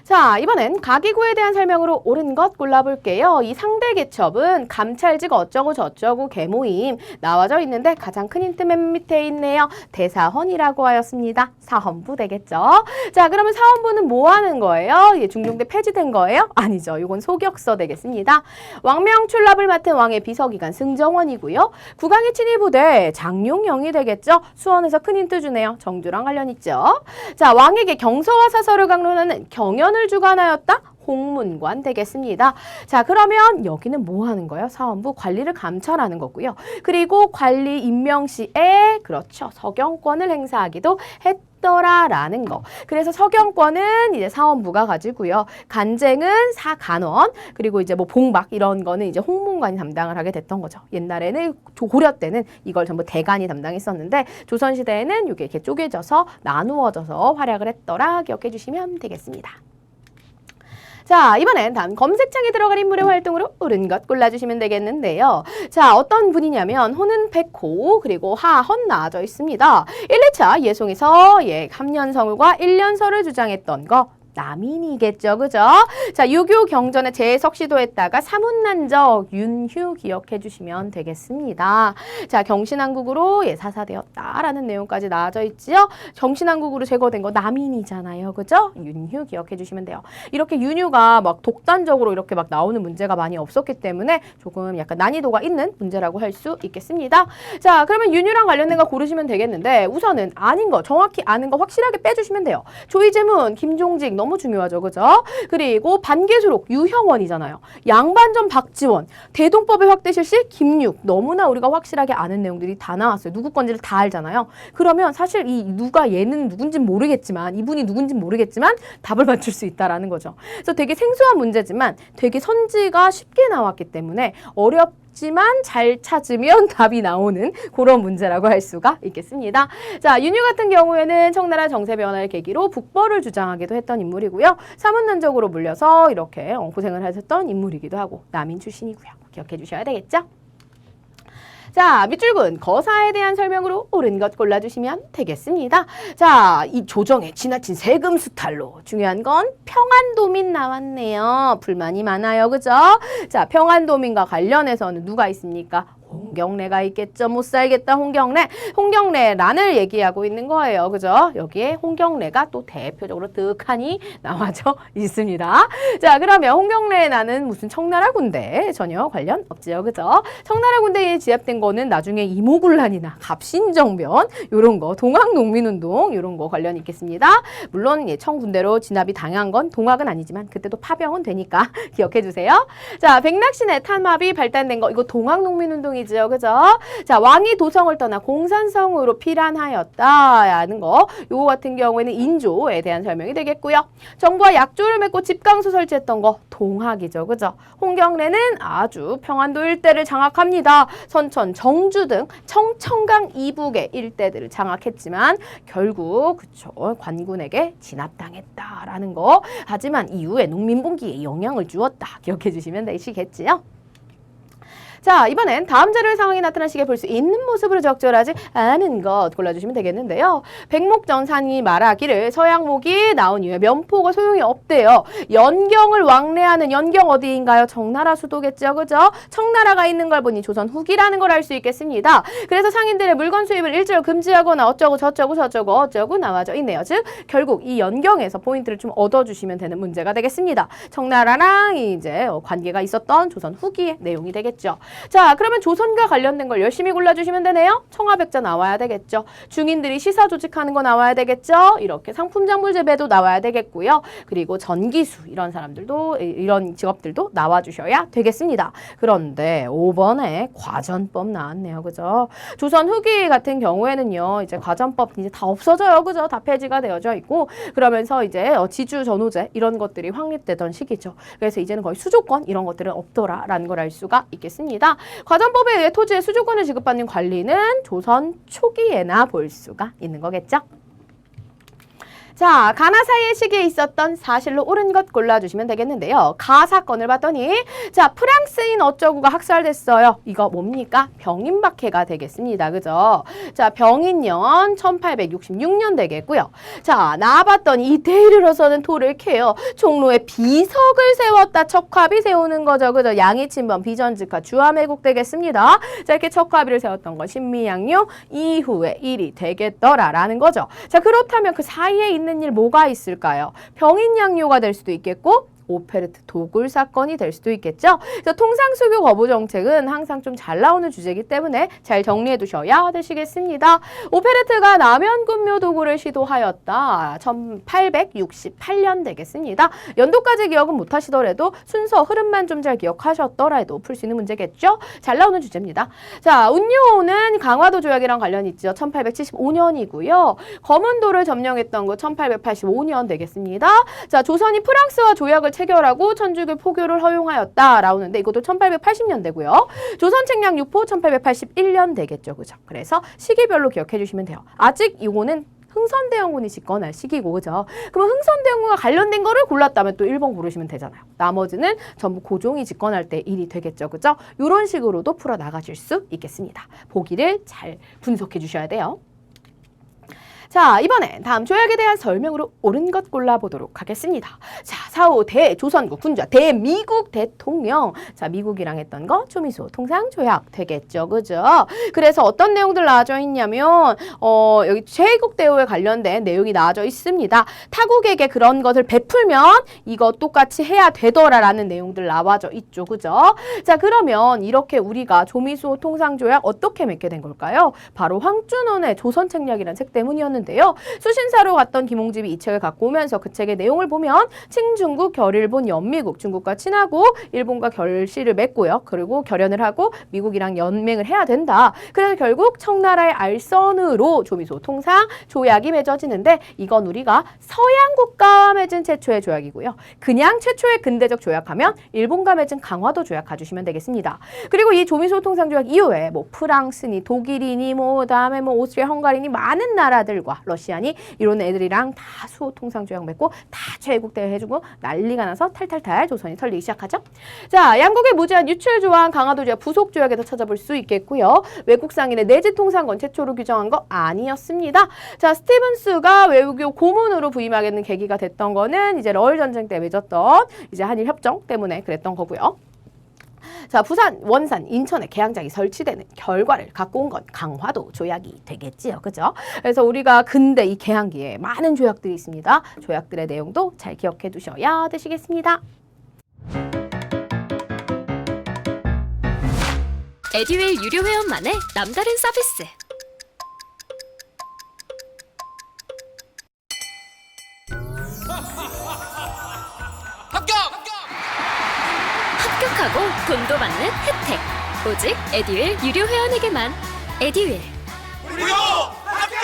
자, 이번엔 가기구에 대한 설명으로 옳은 것 골라볼게요. 이 상대 개첩은 감찰직 어쩌고 저쩌고 계모임 나와져 있는데 가장 큰 힌트 맨 밑에 있네요. 대사헌이라고 하였습니다. 사헌부 되겠죠. 자, 그러면 사헌부는 뭐 하는 거예요? 중종대 폐지된 거예요? 아니죠. 이건 소격서 되겠습니다. 왕명 출납을 맡은 왕의 비서기관 승정원이고요. 국왕의 친위부대 장용영이 되겠죠. 수원에서 큰 힌트 주네요. 정주랑 관련 있죠. 자, 왕에게 경서와 사설을 강론하는 경연 을 주관하였다? 홍문관 되겠습니다. 자, 그러면 여기는 뭐 하는 거예요? 사원부 관리를 감찰하는 거고요. 그리고 관리 임명 시에 그렇죠. 서경권을 행사하기도 했더라라는 거. 그래서 서경권은 이제 사원부가 가지고요. 간쟁은 사간원, 그리고 이제 뭐 봉박 이런 거는 이제 홍문관이 담당을 하게 됐던 거죠. 옛날에는 고려 때는 이걸 전부 대간이 담당했었는데 조선 시대에는 이게 이렇게 쪼개져서 나누어져서 활약을 했더라 기억해 주시면 되겠습니다. 자, 이번엔 다음 검색창에 들어간 인물의 활동으로 옳은 것 골라주시면 되겠는데요. 자, 어떤 분이냐면 호는백호 그리고 하헌 나와져 있습니다. 1, 2차 예송에서 함년성울과 일련설을 주장했던 거 남인이겠죠. 그죠? 자, 유교 경전의 재석시도 했다가 사문난적 윤휴 기억해 주시면 되겠습니다. 자, 경신왕국으로 사사되었다라는 내용까지 나와져 있지요. 경신왕국으로 제거된 거 남인이잖아요. 그죠? 윤휴 기억해 주시면 돼요. 이렇게 윤휴가 막 독단적으로 이렇게 막 나오는 문제가 많이 없었기 때문에 조금 약간 난이도가 있는 문제라고 할 수 있겠습니다. 자, 그러면 윤휴랑 관련된 거 고르시면 되겠는데 우선은 아닌 거, 정확히 아는 거 확실하게 빼주시면 돼요. 조이제문, 김종직 너무 중요하죠. 그죠? 그리고 반계수록 유형원이잖아요. 양반전 박지원, 대동법의 확대 실시 김육 너무나 우리가 확실하게 아는 내용들이 다 나왔어요. 누구 건지를 다 알잖아요. 그러면 사실 이 누가 얘는 누군지 모르겠지만 이분이 누군지 모르겠지만 답을 맞출 수 있다라는 거죠. 그래서 되게 생소한 문제지만 되게 선지가 쉽게 나왔기 때문에 지만 잘 찾으면 답이 나오는 그런 문제라고 할 수가 있겠습니다. 자, 윤휴 같은 경우에는 청나라 정세 변화를 계기로 북벌을 주장하기도 했던 인물이고요. 사문난적으로 물려서 이렇게 고생을 하셨던 인물이기도 하고 남인 출신이고요. 기억해 주셔야 되겠죠? 자, 밑줄근 거사에 대한 설명으로 옳은 것 골라주시면 되겠습니다. 자, 이 조정의 지나친 세금 수탈로 중요한 건 평안도민 나왔네요. 불만이 많아요. 그죠? 자, 평안도민과 관련해서는 누가 있습니까? 홍경래가 있겠죠. 못 살겠다 홍경래. 홍경래란을 얘기하고 있는 거예요. 그죠? 여기에 홍경래가 또 대표적으로 득하니 나와져 있습니다. 자, 그러면 홍경래란은 무슨 청나라 군대 전혀 관련 없지요. 그죠? 청나라 군대에 지압된 거는 나중에 이모군란이나 갑신정변 요런 거, 동학농민운동 요런 거 관련 있겠습니다. 물론 청군대로 진압이 당한 건 동학은 아니지만 그때도 파병은 되니까 기억해 주세요. 자, 백낙신의 탄압이 발단된 거 이거 동학농민운동 이죠, 그죠? 자, 왕이 도성을 떠나 공산성으로 피란하였다라는 거, 요거 같은 경우에는 인조에 대한 설명이 되겠고요. 정부와 약조를 맺고 집강소 설치했던 거 동학이죠, 그죠? 홍경래는 아주 평안도 일대를 장악합니다. 선천, 정주 등 청천강 이북의 일대들을 장악했지만 결국 그쵸 관군에게 진압당했다라는 거. 하지만 이후에 농민봉기에 영향을 주었다. 기억해 주시면 되시겠지요? 자, 이번엔 다음 자료의 상황이 나타나시게 볼 수 있는 모습으로 적절하지 않은 것 골라주시면 되겠는데요. 백목전산이 말하기를 서양목이 나온 이후에 면포가 소용이 없대요. 연경을 왕래하는 연경 어디인가요? 청나라 수도겠죠. 그죠? 청나라가 있는 걸 보니 조선 후기라는 걸 알 수 있겠습니다. 그래서 상인들의 물건 수입을 일제로 금지하거나 어쩌고 저쩌고 저쩌고 어쩌고 나와져 있네요. 즉 결국 이 연경에서 포인트를 좀 얻어주시면 되는 문제가 되겠습니다. 청나라랑 이제 관계가 있었던 조선 후기의 내용이 되겠죠. 자, 그러면 조선과 관련된 걸 열심히 골라주시면 되네요. 청아백자 나와야 되겠죠. 중인들이 시사 조직하는 거 나와야 되겠죠. 이렇게 상품작물 재배도 나와야 되겠고요. 그리고 전기수 이런 사람들도 이런 직업들도 나와주셔야 되겠습니다. 그런데 5번에 과전법 나왔네요. 그죠? 조선 후기 같은 경우에는요. 이제 과전법 이제 다 없어져요. 그죠? 다 폐지가 되어져 있고 그러면서 이제 지주 전호제 이런 것들이 확립되던 시기죠. 그래서 이제는 거의 수조권 이런 것들은 없더라라는 걸 알 수가 있겠습니다. 과전법에 의해 토지의 수조권을 지급받는 관리는 조선 초기에나 볼 수가 있는 거겠죠. 자, 가나사의 시기에 있었던 사실로 옳은 것 골라주시면 되겠는데요. 가 사건을 봤더니 자, 프랑스인 어쩌구가 학살됐어요. 이거 뭡니까? 병인박해가 되겠습니다. 그죠? 자, 병인년 1866년 되겠고요. 자, 나봤더니 이때 이르러서는 토를 캐요. 종로에 비석을 세웠다. 척화비 세우는 거죠. 그죠? 양이친번, 비전직화, 주화매국 되겠습니다. 자, 이렇게 척화비를 세웠던 건 신미양요 이후에 일이 되겠더라라는 거죠. 자, 그렇다면 그 사이에 있는 일 뭐가 있을까요? 병인양요가 될 수도 있겠고 오페르트 도굴 사건이 될 수도 있겠죠. 그래서 통상수교 거부 정책은 항상 좀 잘 나오는 주제이기 때문에 잘 정리해 두셔야 되시겠습니다. 오페르트가 남현군묘 도굴을 시도하였다. 1868년 되겠습니다. 연도까지 기억은 못하시더라도 순서 흐름만 좀 잘 기억하셨더라도 풀 수 있는 문제겠죠. 잘 나오는 주제입니다. 자, 운요는 강화도 조약이랑 관련이 있죠. 1875년이고요. 검은도를 점령했던 거 1885년 되겠습니다. 자, 조선이 프랑스와 조약을 체결하고 천주교 포교를 허용하였다 나오는데 이것도 1880년대고요. 조선 책량 유포 1881년 되겠죠. 그죠? 그래서 시기별로 기억해 주시면 돼요. 아직 이거는 흥선대원군이 집권할 시기고, 그죠? 그러면 흥선대원군과 관련된 거를 골랐다면 또 1번 고르시면 되잖아요. 나머지는 전부 고종이 집권할 때 일이 되겠죠, 그죠? 이런 식으로도 풀어 나가실 수 있겠습니다. 보기를 잘 분석해 주셔야 돼요. 자, 이번엔 다음 조약에 대한 설명으로 옳은 것 골라보도록 하겠습니다. 자, 4호 대조선국 군주와 대미국 대통령. 자, 미국이랑 했던 거 초미소 통상조약 되겠죠. 그죠? 그래서 어떤 내용들 나와져 있냐면 여기 제국 대우에 관련된 내용이 나와져 있습니다. 타국에게 그런 것을 베풀면 이거 똑같이 해야 되더라라는 내용들 나와져 있죠. 그죠? 자, 그러면 이렇게 우리가 조미소 통상조약 어떻게 맺게 된 걸까요? 바로 황준원의 조선책략이라는 책 때문이었는데요. 수신사로 갔던 김홍집이 이 책을 갖고 오면서 그 책의 내용을 보면清중국, 결일본, 연미국, 중국과 친하고 일본과 결실을 맺고요. 그리고 결연을 하고 미국이랑 연맹을 해야 된다. 그래서 결국 청나라의 알선으로 조미소 통상 조약이 맺어지는데 이건 우리가 서양 국가와 맺은 최초의 조약이고요. 그냥 최초의 근대적 조약하면 일본과 맺은 강화도 조약 가주시면 되겠습니다. 그리고 이 조미소 통상 조약 이후에 뭐 프랑스니 독일이니 뭐 그다음에 뭐 오스트리아, 헝가리니 많은 나라들과 러시아니 이런 애들이랑 다 수호 통상 조약 맺고 다 최애국 대회 해주고 난리가 나서 탈탈탈 조선이 털리기 시작하죠. 자, 양국의 무제한 유출 조항, 강화도 조약, 부속 조약에서 찾아볼 수 있겠고요. 외국 상인의 내지 통상권 최초로 규정한 거 아니었습니다. 자, 스티븐스가 외교 고문으로 부임하게 된 계기가 됐던 거는 이제 러일 전쟁 때 맺었던 이제 한일 협정 때문에 그랬던 거고요. 자, 부산, 원산, 인천에 개항장이 설치되는 결과를 갖고 온 건 강화도 조약이 되겠지요. 그죠? 그래서 우리가 근대 이 개항기에 많은 조약들이 있습니다. 조약들의 내용도 잘 기억해 두셔야 되시겠습니다. 에듀윌 유료 회원만의 남다른 서비스. 합격하고 돈도 받는 혜택. 오직 에듀윌 유료 회원에게만. 에듀윌. 무료 합격!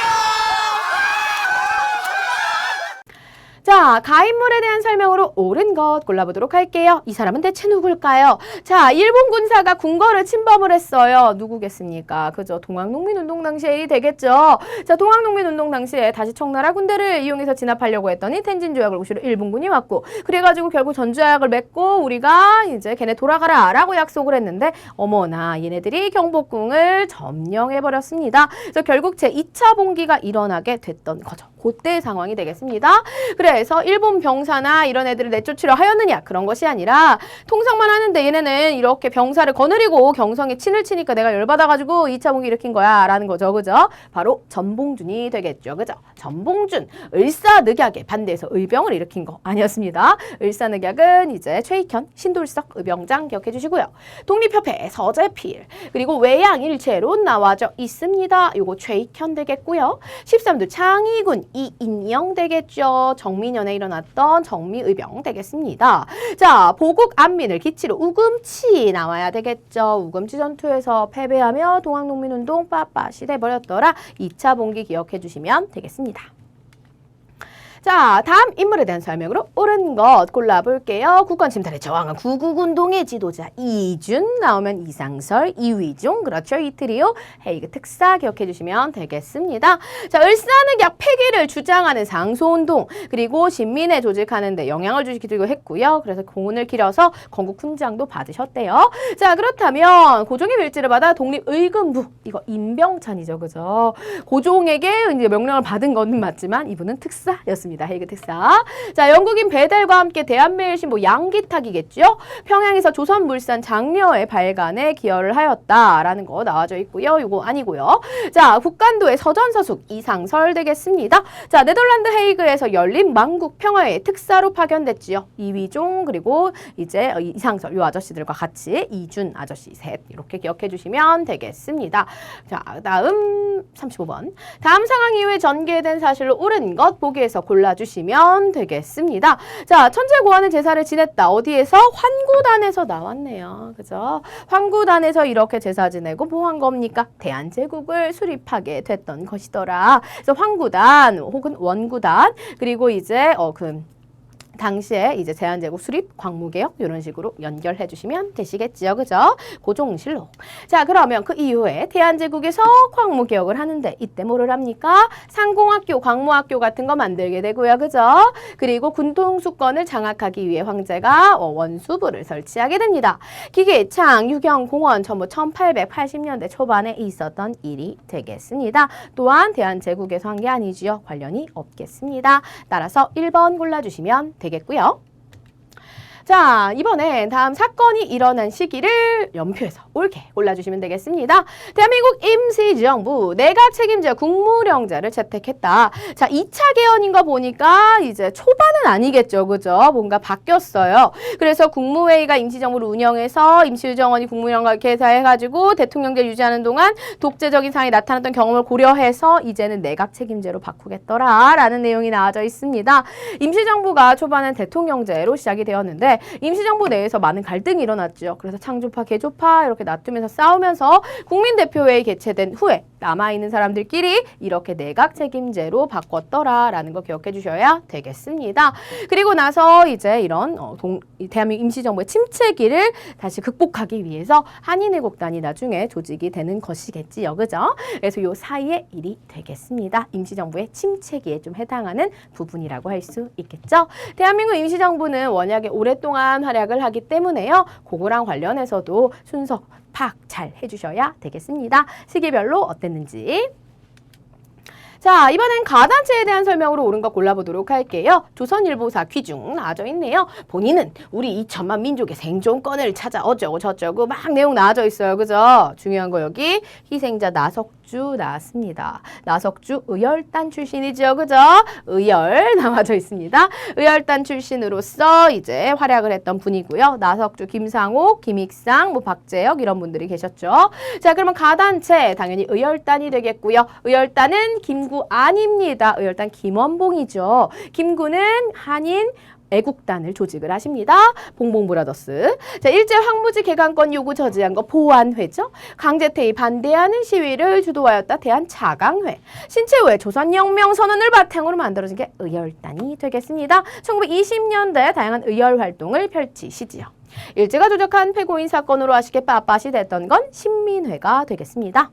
자, 가인물에 대한 설명으로 옳은 것 골라보도록 할게요. 이 사람은 대체 누굴까요? 자, 일본 군사가 궁궐을 침범을 했어요. 누구겠습니까? 그죠? 동학농민운동 당시에 일이 되겠죠. 자, 동학농민운동 당시에 다시 청나라 군대를 이용해서 진압하려고 했더니 텐진조약을 우시로 일본군이 왔고 그래가지고 결국 전조약을 맺고 우리가 이제 걔네 돌아가라 라고 약속을 했는데 어머나 얘네들이 경복궁을 점령해버렸습니다. 그래서 결국 제2차 봉기가 일어나게 됐던 거죠. 그때의 상황이 되겠습니다. 그래서 일본 병사나 이런 애들을 내쫓으려 하였느냐 그런 것이 아니라 통상만 하는데 얘네는 이렇게 병사를 거느리고 경성에 친을 치니까 내가 열받아가지고 2차 봉기 일으킨 거야 라는 거죠. 그죠? 바로 전봉준이 되겠죠. 그죠? 전봉준 을사늑약에 반대해서 의병을 일으킨 거 아니었습니다. 을사늑약은 이제 최익현, 신돌석, 의병장 기억해 주시고요. 독립협회 서재필 그리고 외양일체로 나와져 있습니다. 요거 최익현 되겠고요. 13도 창의군 이인영 되겠죠. 정민연에 일어났던 정미의병 되겠습니다. 자, 보국 안민을 기치로 우금치 나와야 되겠죠. 우금치 전투에서 패배하며 동학농민운동 빳빳이 돼버렸더라. 2차 봉기 기억해 주시면 되겠습니다. 자, 다음 인물에 대한 설명으로 옳은 것 골라볼게요. 국권 침탈에 저항한 구국운동의 지도자 이준 나오면 이상설, 이위중 그렇죠. 이 트리오 헤이그 특사 기억해 주시면 되겠습니다. 자, 을사늑약 폐기를 주장하는 상소운동 그리고 신민회 조직하는 데 영향을 주기도 했고요. 그래서 공운을 기려서 건국 훈장도 받으셨대요. 자, 그렇다면 고종의 밀지를 받아 독립의금부 이거 임병찬이죠. 그죠? 고종에게 이제 명령을 받은 건 맞지만 이분은 특사였습니다. 맞습니다. 헤이그 특사. 자, 영국인 베델과 함께 대한매일신보 양기탁이겠죠. 평양에서 조선물산 장려의 발간에 기여를 하였다라는 거 나와져 있고요. 이거 아니고요. 자, 북간도의 서전서숙 이상설 되겠습니다. 자, 네덜란드 헤이그에서 열린 만국 평화회 특사로 파견됐지요. 이위종 그리고 이제 이상설 요 아저씨들과 같이 이준 아저씨 셋 이렇게 기억해 주시면 되겠습니다. 자, 다음 35번. 다음 상황 이후에 전개된 사실로 옳은 것 보기에서 골라주시면 되겠습니다. 자, 천재고하는 제사를 지냈다. 어디에서? 환구단에서 나왔네요. 그죠? 환구단에서 이렇게 제사 지내고 뭐 한 겁니까? 대한제국을 수립하게 됐던 것이더라. 그래서 환구단 혹은 원구단 그리고 이제 당시에 이제 대한제국 수립, 광무개혁 이런 식으로 연결해 주시면 되시겠지요. 그죠? 고종실록. 자, 그러면 그 이후에 대한제국에서 광무개혁을 하는데 이때 뭐를 합니까? 상공학교, 광무학교 같은 거 만들게 되고요. 그죠? 그리고 군통수권을 장악하기 위해 황제가 원수부를 설치하게 됩니다. 기계창, 유경공원 전부 1880년대 초반에 있었던 일이 되겠습니다. 또한 대한제국에서 한 게 아니지요. 관련이 없겠습니다. 따라서 1번 골라주시면 되겠고요. 자, 이번엔 다음 사건이 일어난 시기를 연표해서 옳게 골라주시면 되겠습니다. 대한민국 임시정부 내각 책임자 국무령자를 채택했다. 자, 2차 개헌인 거 보니까 이제 초반은 아니겠죠. 그죠? 뭔가 바뀌었어요. 그래서 국무회의가 임시정부를 운영해서 임시정원이 국무령과 개사해가지고 대통령제를 유지하는 동안 독재적인 상황이 나타났던 경험을 고려해서 이제는 내각 책임제로 바꾸겠더라 라는 내용이 나와져 있습니다. 임시정부가 초반엔 대통령제로 시작이 되었는데 임시정부 내에서 많은 갈등이 일어났죠. 그래서 창조파, 개조파 이렇게 놔두면서 싸우면서 국민대표회의 개최된 후에 남아있는 사람들끼리 이렇게 내각 책임제로 바꿨더라라는 거 기억해 주셔야 되겠습니다. 그리고 나서 이제 이런 대한민국 임시정부의 침체기를 다시 극복하기 위해서 한인애국단이 나중에 조직이 되는 것이겠지요. 그죠? 그래서 요 사이의 일이 되겠습니다. 임시정부의 침체기에 좀 해당하는 부분이라고 할 수 있겠죠. 대한민국 임시정부는 워낙에 오랫동안 활약을 하기 때문에요. 그거랑 관련해서도 순서 파악 잘 해주셔야 되겠습니다. 시기별로 어땠는지. 자, 이번엔 가단체에 대한 설명으로 옳은 거 골라보도록 할게요. 조선일보사 귀중 나와져 있네요. 본인은 우리 2천만 민족의 생존권을 찾아 어쩌고 저쩌고 막 내용 나와져 있어요. 그죠? 중요한 거 여기 희생자 나석주 나왔습니다. 나석주 의열단 출신이죠. 그죠? 의열 나와져 있습니다. 의열단 출신으로서 이제 활약을 했던 분이고요. 나석주, 김상옥, 김익상, 박재혁 이런 분들이 계셨죠. 자, 그러면 가단체 당연히 의열단이 되겠고요. 의열단은 김구 아닙니다. 의열단 김원봉이죠. 김구는 한인 애국단을 조직을 하십니다. 봉봉브라더스. 자, 일제 황무지 개강권 요구 저지한 거 보완회죠. 강제퇴위 반대하는 시위를 주도하였다. 대한자강회. 신채후에 조선혁명 선언을 바탕으로 만들어진 게 의열단이 되겠습니다. 1920년대 다양한 의열 활동을 펼치시지요. 일제가 조작한 패고인 사건으로 아쉽게 빳빳이 됐던 건 신민회가 되겠습니다.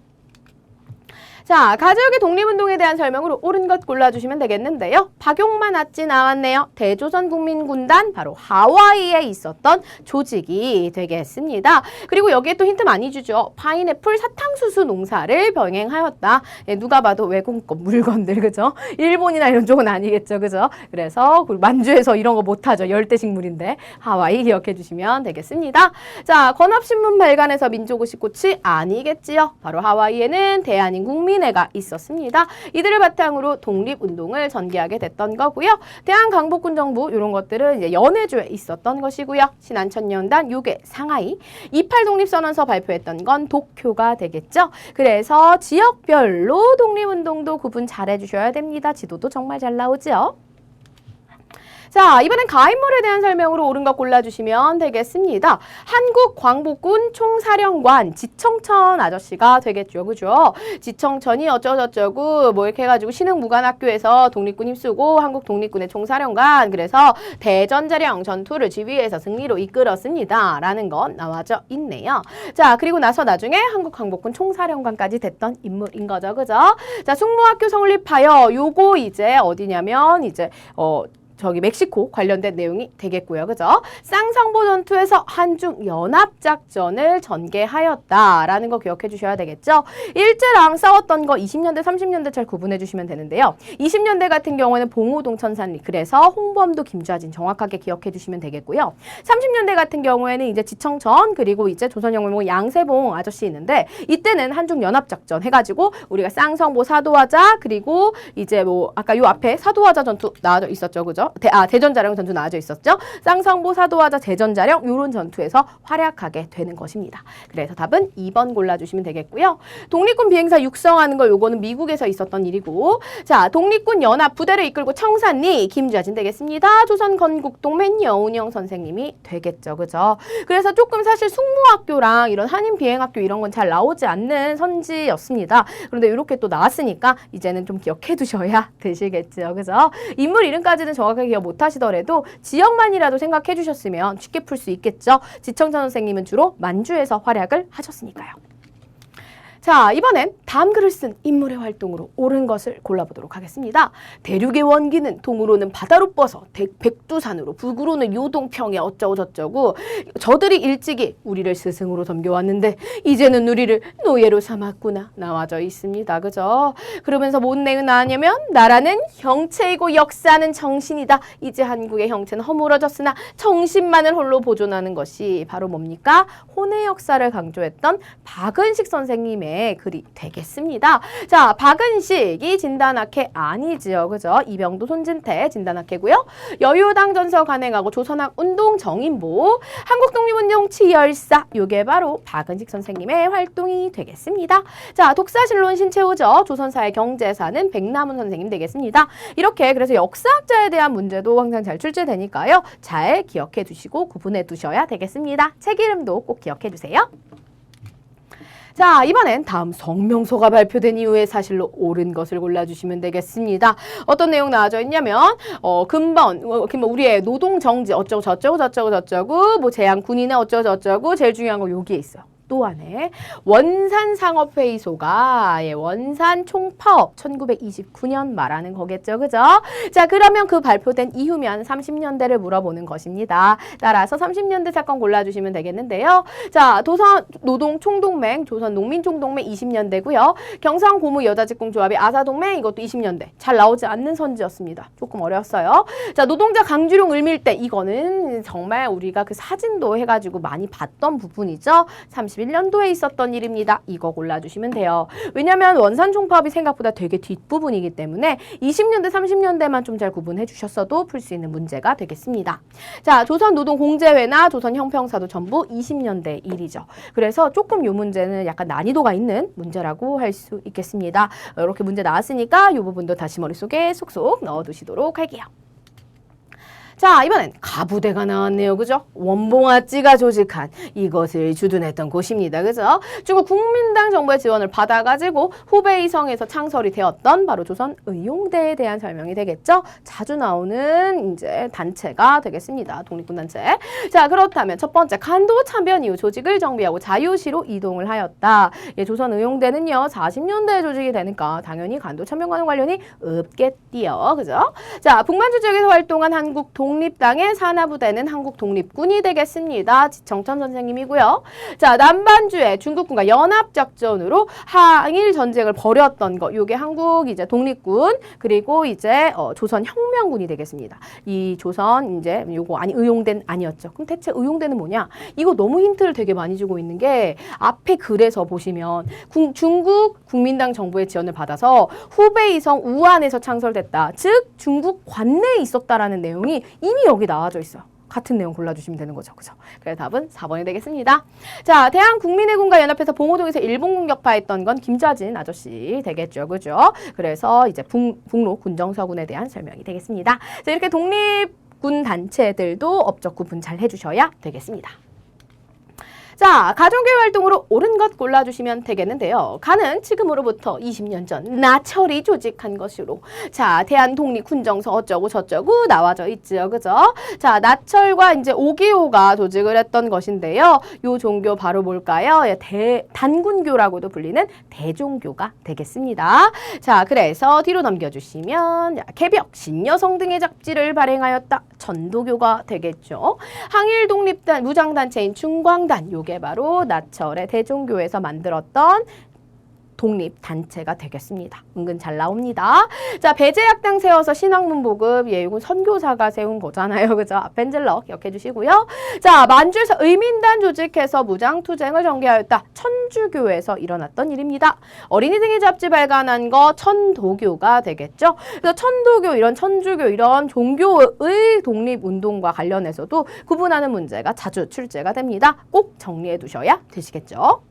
자, 가족의 독립운동에 대한 설명으로 옳은 것 골라주시면 되겠는데요. 박용만 아찌 나왔네요. 대조선국민군단 바로 하와이에 있었던 조직이 되겠습니다. 그리고 여기에 또 힌트 많이 주죠. 파인애플 사탕수수 농사를 병행하였다. 예, 누가 봐도 외국권 물건들 그죠? 일본이나 이런 쪽은 아니겠죠. 그죠? 그래서 만주에서 이런 거 못하죠. 열대식물인데 하와이 기억해 주시면 되겠습니다. 자, 건합신문 발간에서 민족의식꽃이 아니겠지요. 바로 하와이에는 대한인 국민 회가 있었습니다. 이들을 바탕으로 독립운동을 전개하게 됐던 거고요. 대한강복군 정부 이런 것들은 이제 연해주에 있었던 것이고요. 신안천년단 6회 상하이 28 독립선언서 발표했던 건 도쿄가 되겠죠. 그래서 지역별로 독립운동도 구분 잘 해주셔야 됩니다. 지도도 정말 잘 나오죠. 자, 이번엔 가인물에 대한 설명으로 옳은 거 골라주시면 되겠습니다. 한국광복군 총사령관 지청천 아저씨가 되겠죠. 그죠? 지청천이 어쩌고저쩌고 뭐 이렇게 해가지고 신흥무관학교에서 독립군 힘쓰고 한국 독립군의 총사령관 그래서 대전자령 전투를 지휘해서 승리로 이끌었습니다. 라는 건 나와져 있네요. 자, 그리고 나서 나중에 한국광복군 총사령관까지 됐던 인물인 거죠. 그죠? 자, 숙모학교 성립하여 요거 이제 어디냐면 이제 멕시코 관련된 내용이 되겠고요. 그죠? 쌍성보 전투에서 한중 연합작전을 전개하였다라는 거 기억해 주셔야 되겠죠? 일제랑 싸웠던 거 20년대, 30년대 잘 구분해 주시면 되는데요. 20년대 같은 경우에는 봉오동 천산리, 그래서 홍범도, 김좌진 정확하게 기억해 주시면 되겠고요. 30년대 같은 경우에는 이제 지청전, 그리고 이제 조선영웅 양세봉 아저씨 있는데, 이때는 한중 연합작전 해가지고 우리가 쌍성보 사도하자, 그리고 이제 뭐 아까 요 앞에 사도하자 전투 나와져 있었죠. 그죠? 대전자령 전투 나와져 있었죠. 쌍성보 사도하자 대전자령 요런 전투에서 활약하게 되는 것입니다. 그래서 답은 2번 골라주시면 되겠고요. 독립군 비행사 육성하는 거 요거는 미국에서 있었던 일이고, 자 독립군 연합 부대를 이끌고 청산리 김좌진 되겠습니다. 조선 건국동맹 여운영 선생님이 되겠죠. 그죠? 그래서 조금 사실 숙모학교랑 이런 한인 비행학교 이런 건 잘 나오지 않는 선지였습니다. 그런데 이렇게 또 나왔으니까 이제는 좀 기억해 두셔야 되시겠죠. 그죠? 인물 이름까지는 정확하게 기억 못 하시더라도 지역만이라도 생각해 주셨으면 쉽게 풀 수 있겠죠. 지청천 선생님은 주로 만주에서 활약을 하셨으니까요. 자, 이번엔 다음 글을 쓴 인물의 활동으로 옳은 것을 골라보도록 하겠습니다. 대륙의 원기는 동으로는 바다로 뻗어 백두산으로, 북으로는 요동평에 어쩌고 저쩌고, 저들이 일찍이 우리를 스승으로 섬겨왔는데 이제는 우리를 노예로 삼았구나 나와져 있습니다. 그죠? 그러면서 뭔 내용 나왔냐면, 나라는 형체이고 역사는 정신이다. 이제 한국의 형체는 허물어졌으나 정신만을 홀로 보존하는 것이 바로 뭡니까? 혼의 역사를 강조했던 박은식 선생님의 글이 되겠습니다. 자, 박은식이 진단학회 아니지요. 그죠? 이병도 손진태 진단학회고요. 여유당 전서 간행하고 조선학 운동 정인보, 한국 독립운동 치열사, 요게 바로 박은식 선생님의 활동이 되겠습니다. 자, 독사실론 신채우죠. 조선사의 경제사는 백남훈 선생님 되겠습니다. 이렇게 그래서 역사학자에 대한 문제도 항상 잘 출제되니까요. 잘 기억해 두시고 구분해 두셔야 되겠습니다. 책 이름도 꼭 기억해 두세요. 자, 이번엔 다음 성명서가 발표된 이후에 사실로 옳은 것을 골라주시면 되겠습니다. 어떤 내용 나와져 있냐면, 근본, 우리의 노동정지 어쩌고 저쩌고, 뭐 제한군이나 어쩌고 저쩌고, 제일 중요한 거 여기에 있어요. 또 안에 원산상업회의소가 원산 총파업 1929년 말하는 거겠죠. 그죠? 자, 그러면 그 발표된 이후면 30년대를 물어보는 것입니다. 따라서 30년대 사건 골라주시면 되겠는데요. 자, 조선 노동총동맹, 조선 농민총동맹 20년대고요. 경상고무여자직공조합의 아사동맹, 이것도 20년대. 잘 나오지 않는 선지였습니다. 조금 어려웠어요. 자, 노동자 강주룡 을밀대, 이거는 정말 우리가 그 사진도 해가지고 많이 봤던 부분이죠. 31년도에 있었던 일입니다. 이거 골라주시면 돼요. 왜냐하면 원산총파업이 생각보다 되게 뒷부분이기 때문에 20년대, 30년대만 좀 잘 구분해 주셨어도 풀 수 있는 문제가 되겠습니다. 자, 조선노동공제회나 조선형평사도 전부 20년대 일이죠. 그래서 조금 이 문제는 약간 난이도가 있는 문제라고 할 수 있겠습니다. 이렇게 문제 나왔으니까 이 부분도 다시 머릿속에 쏙쏙 넣어두시도록 할게요. 자, 이번엔 가부대가 나왔네요. 그죠? 원봉아찌가 조직한 이것을 주둔했던 곳입니다. 그죠? 중국 국민당 정부의 지원을 받아가지고 후베이성에서 창설이 되었던 바로 조선의용대에 대한 설명이 되겠죠? 자주 나오는 이제 단체가 되겠습니다. 독립군 단체. 자, 그렇다면 첫 번째, 간도 참변 이후 조직을 정비하고 자유시로 이동을 하였다. 예, 조선의용대는요, 40년대에 조직이 되니까 당연히 간도 참변과는 관련이 없겠디요. 그죠? 자, 북만주 지역에서 활동한 한국 독립당의 산하부대는 한국독립군이 되겠습니다. 지청천 선생님이고요. 자, 남반주에 중국군과 연합작전으로 항일 전쟁을 벌였던 거, 요게 한국 이제 독립군, 그리고 이제 조선혁명군이 되겠습니다. 이 조선 이제 요거 의용대는 아니었죠. 그럼 대체 의용대는 뭐냐? 이거 너무 힌트를 되게 많이 주고 있는 게 앞에 글에서 보시면 중국 국민당 정부의 지원을 받아서 후베이성 우한에서 창설됐다. 즉 중국 관내에 있었다라는 내용이 이미 여기 나와져 있어요. 같은 내용 골라주시면 되는 거죠. 그죠? 그래서 답은 4번이 되겠습니다. 자, 대한국민회군과 연합해서 봉오동에서 일본 공격파했던 건 김좌진 아저씨 되겠죠. 그죠? 그래서 이제 북로 군정서군에 대한 설명이 되겠습니다. 자, 이렇게 독립군 단체들도 업적 구분 잘 해주셔야 되겠습니다. 자, 가정교육 활동으로 옳은 것 골라주시면 되겠는데요. 가는 지금으로부터 20년 전 나철이 조직한 것으로 자, 대한독립훈정서 어쩌고 저쩌고 나와져 있죠. 그죠? 자, 나철과 이제 5.25가 조직을 했던 것인데요. 요 종교 바로 뭘까요? 단군교라고도 불리는 대종교가 되겠습니다. 자, 그래서 뒤로 넘겨주시면 자, 개벽, 신여성 등의 잡지를 발행하였다. 천도교가 되겠죠. 항일 독립단 무장단체인 중광단 요게 바로 나철의 대종교에서 만들었던 독립단체가 되겠습니다. 은근 잘 나옵니다. 자, 배제학당 세워서 신학문 보급, 예, 이건 선교사가 세운 거잖아요. 그죠? 아펜젤러 기억해 주시고요. 자, 만주에서 의민단 조직해서 무장투쟁을 전개하였다. 천주교에서 일어났던 일입니다. 어린이 등의 잡지 발간한 거 천도교가 되겠죠. 그래서 천도교, 이런 천주교, 이런 종교의 독립운동과 관련해서도 구분하는 문제가 자주 출제가 됩니다. 꼭 정리해 두셔야 되시겠죠.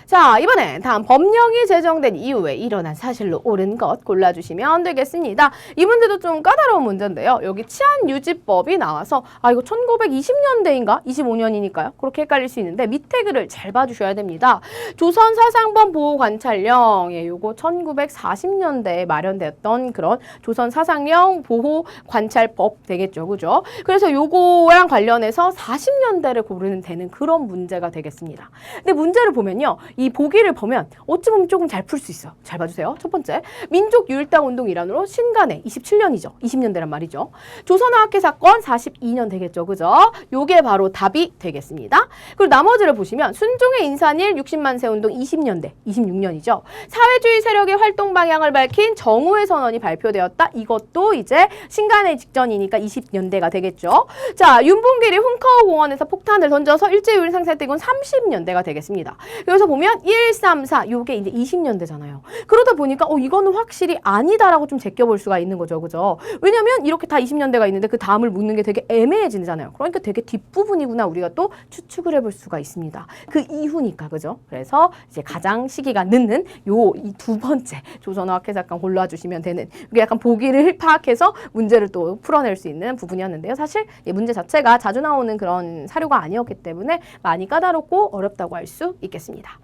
자, 이번엔 다음 법령이 제정된 이후에 일어난 사실로 옳은 것 골라주시면 되겠습니다. 이 문제도 좀 까다로운 문제인데요. 여기 치안유지법이 나와서 이거 1920년대인가? 25년이니까요. 그렇게 헷갈릴 수 있는데 밑에 글을 잘 봐주셔야 됩니다. 조선사상범 보호관찰령, 예, 요거 1940년대에 마련됐던 그런 조선사상령 보호관찰법 되겠죠. 그죠? 그래서 요거랑 관련해서 40년대를 고르는 되는 그런 문제가 되겠습니다. 근데 문제를 보면요. 이 보기를 보면 어찌 보면 조금 잘 풀 수 있어요. 잘 봐주세요. 첫 번째, 민족유일당 운동 일환으로 신간에 27년이죠. 20년대란 말이죠. 조선어학회 사건 42년 되겠죠. 그죠? 요게 바로 답이 되겠습니다. 그리고 나머지를 보시면 순종의 인산일 60만 세 운동 20년대, 26년이죠. 사회주의 세력의 활동 방향을 밝힌 정우의 선언이 발표되었다. 이것도 이제 신간의 직전이니까 20년대가 되겠죠. 자, 윤봉길이 훈커우 공원에서 폭탄을 던져서 일제유일 상생했던 건 30년대가 되겠습니다. 그래서 보면 1, 3, 4 요게 이제 20년대잖아요. 그러다 보니까 이거는 확실히 아니다라고 좀 제껴볼 수가 있는 거죠. 그죠? 왜냐면 이렇게 다 20년대가 있는데 그 다음을 묻는 게 되게 애매해지잖아요. 그러니까 되게 뒷부분이구나 우리가 또 추측을 해볼 수가 있습니다. 그 이후니까. 그죠? 그래서 이제 가장 시기가 늦는 요 이 두 번째 조선어학회 사건 골라주시면 되는 이게 약간 보기를 파악해서 문제를 또 풀어낼 수 있는 부분이었는데요. 사실 이 문제 자체가 자주 나오는 그런 사료가 아니었기 때문에 많이 까다롭고 어렵다고 할 수 있겠습니다.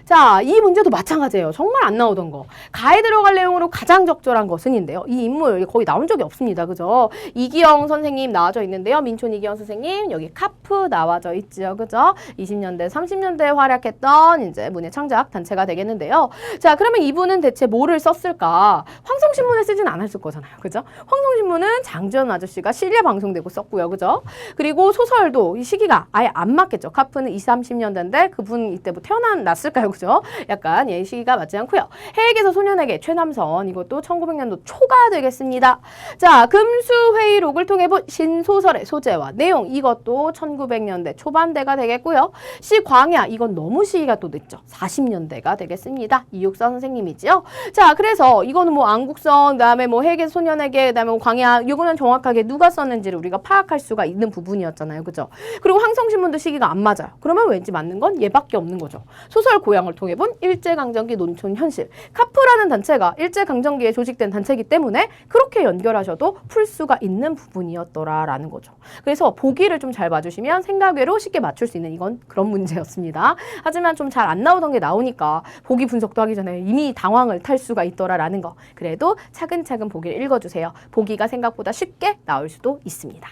자, 이 문제도 마찬가지예요. 정말 안 나오던 거. 가에 들어갈 내용으로 가장 적절한 것은인데요. 이 인물 거의 나온 적이 없습니다. 그죠? 이기영 선생님 나와져 있는데요. 민촌 이기영 선생님, 여기 카프 나와져 있죠. 그죠? 20년대, 30년대에 활약했던 이제 문예 창작 단체가 되겠는데요. 자, 그러면 이분은 대체 뭐를 썼을까? 황성신문에 쓰진 않았을 거잖아요. 그죠? 황성신문은 장지연 아저씨가 실려 방송되고 썼고요. 그죠? 그리고 소설도 이 시기가 아예 안 맞겠죠. 카프는 20, 30년대인데 그분 이때 뭐 태어났을까요? 그죠? 약간 예, 시기가 맞지 않고요. 해외에서 소년에게 최남선 이것도 1900년도 초가 되겠습니다. 자, 금수회의록을 통해 본 신소설의 소재와 내용 이것도 1900년대 초반대가 되겠고요. 시광야 이건 너무 시기가 또 늦죠. 40년대가 되겠습니다. 이육사 선생님이지요. 자, 그래서 이거는 뭐 안국성 그다음에 뭐 해외에서 소년에게 그다음에 뭐 광야 이거는 정확하게 누가 썼는지를 우리가 파악할 수가 있는 부분이었잖아요. 그죠? 그리고 황성신문도 시기가 안 맞아요. 그러면 왠지 맞는 건 얘밖에 없는 거죠. 소설 고향을 통해 본 일제강점기 논촌 현실. 카프라는 단체가 일제강점기에 조직된 단체이기 때문에 그렇게 연결하셔도 풀 수가 있는 부분이었더라라는 거죠. 그래서 보기를 좀 잘 봐주시면 생각외로 쉽게 맞출 수 있는 이건 그런 문제였습니다. 하지만 좀 잘 안 나오던 게 나오니까 보기 분석도 하기 전에 이미 당황을 탈 수가 있더라라는 거. 그래도 차근차근 보기를 읽어주세요. 보기가 생각보다 쉽게 나올 수도 있습니다.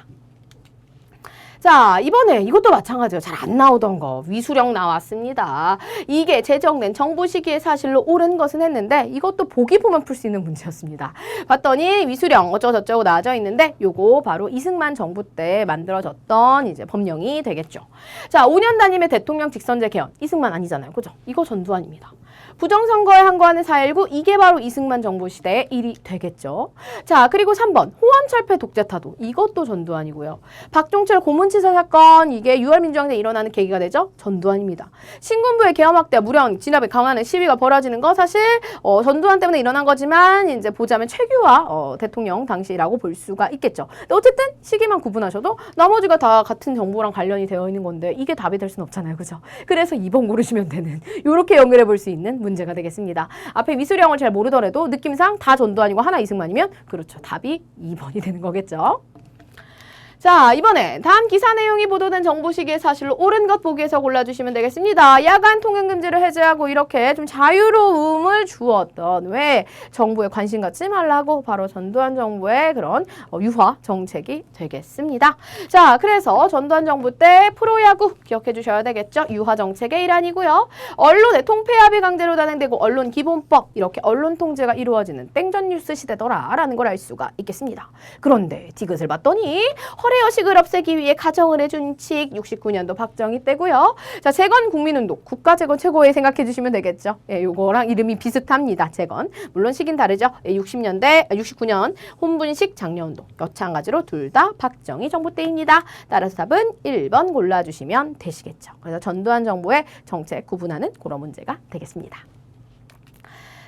자, 이번에 이것도 마찬가지예요. 잘 안 나오던 거 위수령 나왔습니다. 이게 제정된 정부 시기의 사실로 옳은 것은 했는데 이것도 보기 보면 풀 수 있는 문제였습니다. 봤더니 위수령 어쩌고저쩌고 나와져 있는데 요거 바로 이승만 정부 때 만들어졌던 이제 법령이 되겠죠. 자, 5년 단임의 대통령 직선제 개헌. 이승만 아니잖아요. 그죠? 이거 전두환입니다. 부정선거에 항거하는 4.19 이게 바로 이승만 정부 시대의 일이 되겠죠. 자, 그리고 3번 호원철폐 독재타도 이것도 전두환이고요. 박종철 고문치사 사건 이게 6월 민주화행 때 일어나는 계기가 되죠. 전두환입니다. 신군부의 계엄 확대, 무령, 진압에 강화하는 시위가 벌어지는 거 사실 전두환 때문에 일어난 거지만 이제 보자면 최규하 대통령 당시라고 볼 수가 있겠죠. 근데 어쨌든 시기만 구분하셔도 나머지가 다 같은 정부랑 관련이 되어 있는 건데 이게 답이 될 수는 없잖아요. 그죠? 그래서 2번 고르시면 되는 이렇게 연결해 볼 수 있는 문제가 되겠습니다. 앞에 위수령을 잘 모르더라도 느낌상 다 전두환이고 하나 이승만이면 그렇죠. 답이 2번이 되는 거겠죠. 자, 이번에 다음 기사 내용이 보도된 정보 시기의 사실로 옳은 것 보기에서 골라주시면 되겠습니다. 야간 통행 금지를 해제하고 이렇게 좀 자유로움을 주었던 왜 정부에 관심 갖지 말라고 바로 전두환 정부의 그런 유화 정책이 되겠습니다. 자, 그래서 전두환 정부 때 프로야구 기억해 주셔야 되겠죠. 유화 정책의 일환이고요. 언론의 통폐합이 강제로 단행되고 언론기본법 이렇게 언론 통제가 이루어지는 땡전 뉴스 시대더라라는 걸 알 수가 있겠습니다. 그런데 디귿을 봤더니 허례허식을 없애기 위해 가정을 해준 칙 69년도 박정희 때고요. 자, 재건 국민운동 국가재건 최고회 생각해 주시면 되겠죠. 예, 요거랑 이름이 비슷합니다. 재건. 물론 시긴 다르죠. 예, 69년 혼분식 장려운동 마찬가지로 둘 다 박정희 정부 때입니다. 따라서 답은 1번 골라주시면 되시겠죠. 그래서 전두환 정부의 정책 구분하는 그런 문제가 되겠습니다.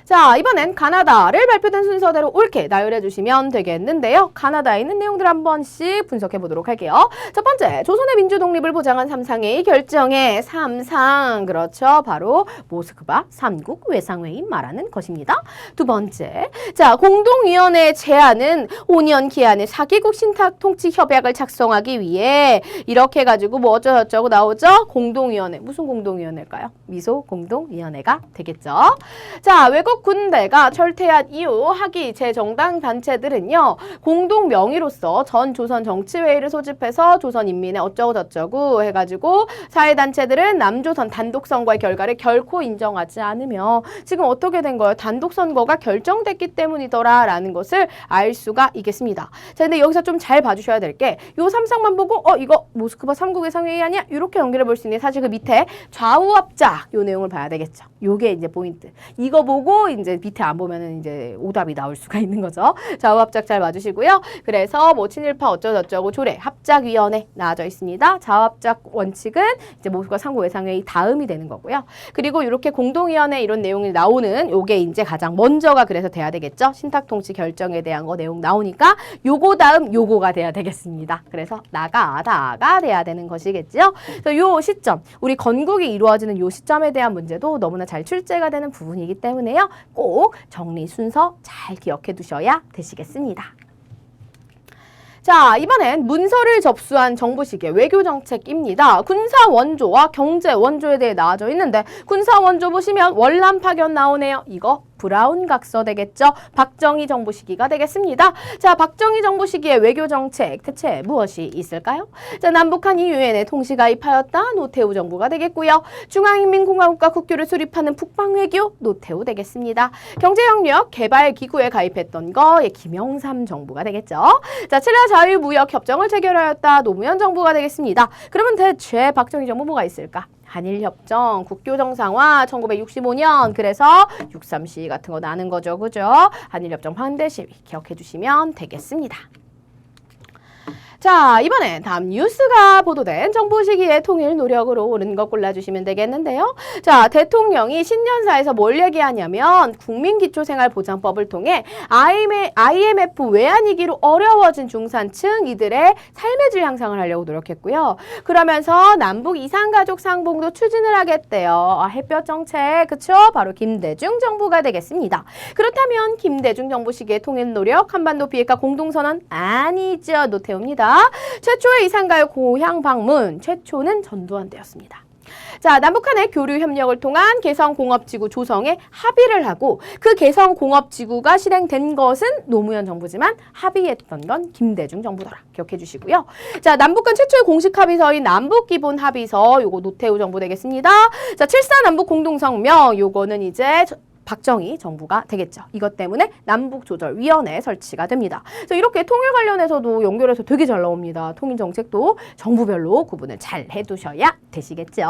자, 이번엔 가나다를 발표된 순서대로 옳게 나열해 주시면 되겠는데요. 가나다에 있는 내용들 한 번씩 분석해 보도록 할게요. 첫 번째, 조선의 민주 독립을 보장한 3상회의 결정에 3상, 그렇죠. 바로 모스크바 3국 외상회의 말하는 것입니다. 두 번째, 자, 공동위원회 제안은 5년 기한의 4개국 신탁 통치 협약을 작성하기 위해 이렇게 해가지고 뭐 어쩌고저쩌고 나오죠? 공동위원회, 무슨 공동위원회일까요? 미소 공동위원회가 되겠죠. 자, 외국 군대가 철퇴한 이후 하기 제정당 단체들은요 공동 명의로서 전 조선 정치회의를 소집해서 조선 인민의 어쩌고저쩌고 해가지고 사회단체들은 남조선 단독선거의 결과를 결코 인정하지 않으며 지금 어떻게 된 거예요? 단독선거가 결정됐기 때문이더라 라는 것을 알 수가 있겠습니다. 자, 근데 여기서 좀 잘 봐주셔야 될 게 요 3상만 보고 이거 모스크바 3국의 상회의 아니야? 이렇게 연결해 볼 수 있는 사실 그 밑에 좌우 합작 요 내용을 봐야 되겠죠. 요게 이제 포인트. 이거 보고 이제 밑에 안 보면은 이제 오답이 나올 수가 있는 거죠. 좌우 합작 잘 봐주시고요. 그래서 뭐 친일파 어쩌고저쩌고 조례 합작위원회 나와져 있습니다. 좌우 합작 원칙은 이제 모스크바 3국 외상회의 다음이 되는 거고요. 그리고 이렇게 공동위원회 이런 내용이 나오는 요게 이제 가장 먼저가 그래서 돼야 되겠죠. 신탁통치 결정에 대한 거 내용 나오니까 요거 다음 요거가 돼야 되겠습니다. 그래서 나가다가 돼야 되는 것이겠죠. 그래서 요 시점, 우리 건국이 이루어지는 요 시점에 대한 문제도 너무나 잘 출제가 되는 부분이기 때문에요. 꼭 정리 순서 잘 기억해 두셔야 되시겠습니다. 자, 이번엔 문서를 접수한 정부식의 외교정책입니다. 군사원조와 경제원조에 대해 나와져 있는데 군사원조 보시면 월남 파견 나오네요. 이거 브라운 각서 되겠죠. 박정희 정부 시기가 되겠습니다. 자, 박정희 정부 시기의 외교정책 대체 무엇이 있을까요? 자, 남북한 이유엔에 동시 가입하였다. 노태우 정부가 되겠고요. 중화인민공화국과 국교를 수립하는 북방외교 노태우 되겠습니다. 경제영역 개발기구에 가입했던 거 김영삼 정부가 되겠죠. 자, 칠라 자유무역협정을 체결하였다. 노무현 정부가 되겠습니다. 그러면 대체 박정희 정부 뭐가 있을까? 한일협정, 국교정상화 1965년 그래서 6.3 같은 거 나는 거죠. 그죠? 한일협정 반대 시위 기억해 주시면 되겠습니다. 자, 이번에 다음 뉴스가 보도된 정부 시기의 통일 노력으로 옳은 것 골라주시면 되겠는데요. 자, 대통령이 신년사에서 뭘 얘기하냐면 국민기초생활보장법을 통해 IMF 외환위기로 어려워진 중산층 이들의 삶의 질 향상을 하려고 노력했고요. 그러면서 남북 이산가족 상봉도 추진을 하겠대요. 햇볕 정책, 그쵸? 바로 김대중 정부가 되겠습니다. 그렇다면 김대중 정부 시기의 통일 노력, 한반도 비핵화 공동선언 아니죠. 노태우입니다. 최초의 이산가요 고향 방문, 최초는 전두환 때였습니다. 자, 남북한의 교류 협력을 통한 개성공업지구 조성에 합의를 하고 그 개성공업지구가 실행된 것은 노무현 정부지만 합의했던 건 김대중 정부더라. 기억해 주시고요. 자, 남북한 최초의 공식 합의서인 남북기본합의서 요거 노태우 정부 되겠습니다. 자, 7.4 남북공동성명 요거는 이제 박정희 정부가 되겠죠. 이것 때문에 남북조절위원회 설치가 됩니다. 그래서 이렇게 통일 관련해서도 연결해서 되게 잘 나옵니다. 통일정책도 정부별로 구분을 잘 해두셔야 되시겠죠.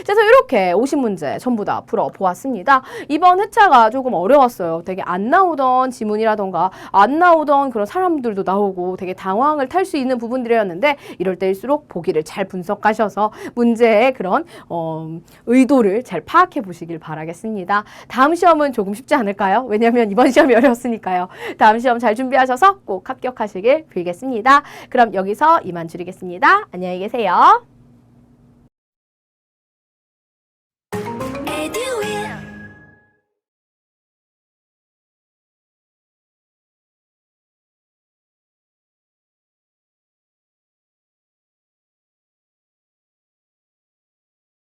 그래서 이렇게 50문제 전부 다 풀어보았습니다. 이번 회차가 조금 어려웠어요. 되게 안 나오던 지문이라던가 안 나오던 그런 사람들도 나오고 되게 당황을 탈 수 있는 부분들이었는데 이럴 때일수록 보기를 잘 분석하셔서 문제의 그런 의도를 잘 파악해 보시길 바라겠습니다. 다음 시험은 조금 쉽지 않을까요? 왜냐하면 이번 시험이 어려웠으니까요. 다음 시험 잘 준비하셔서 꼭 합격하시길 빌겠습니다. 그럼 여기서 이만 줄이겠습니다. 안녕히 계세요.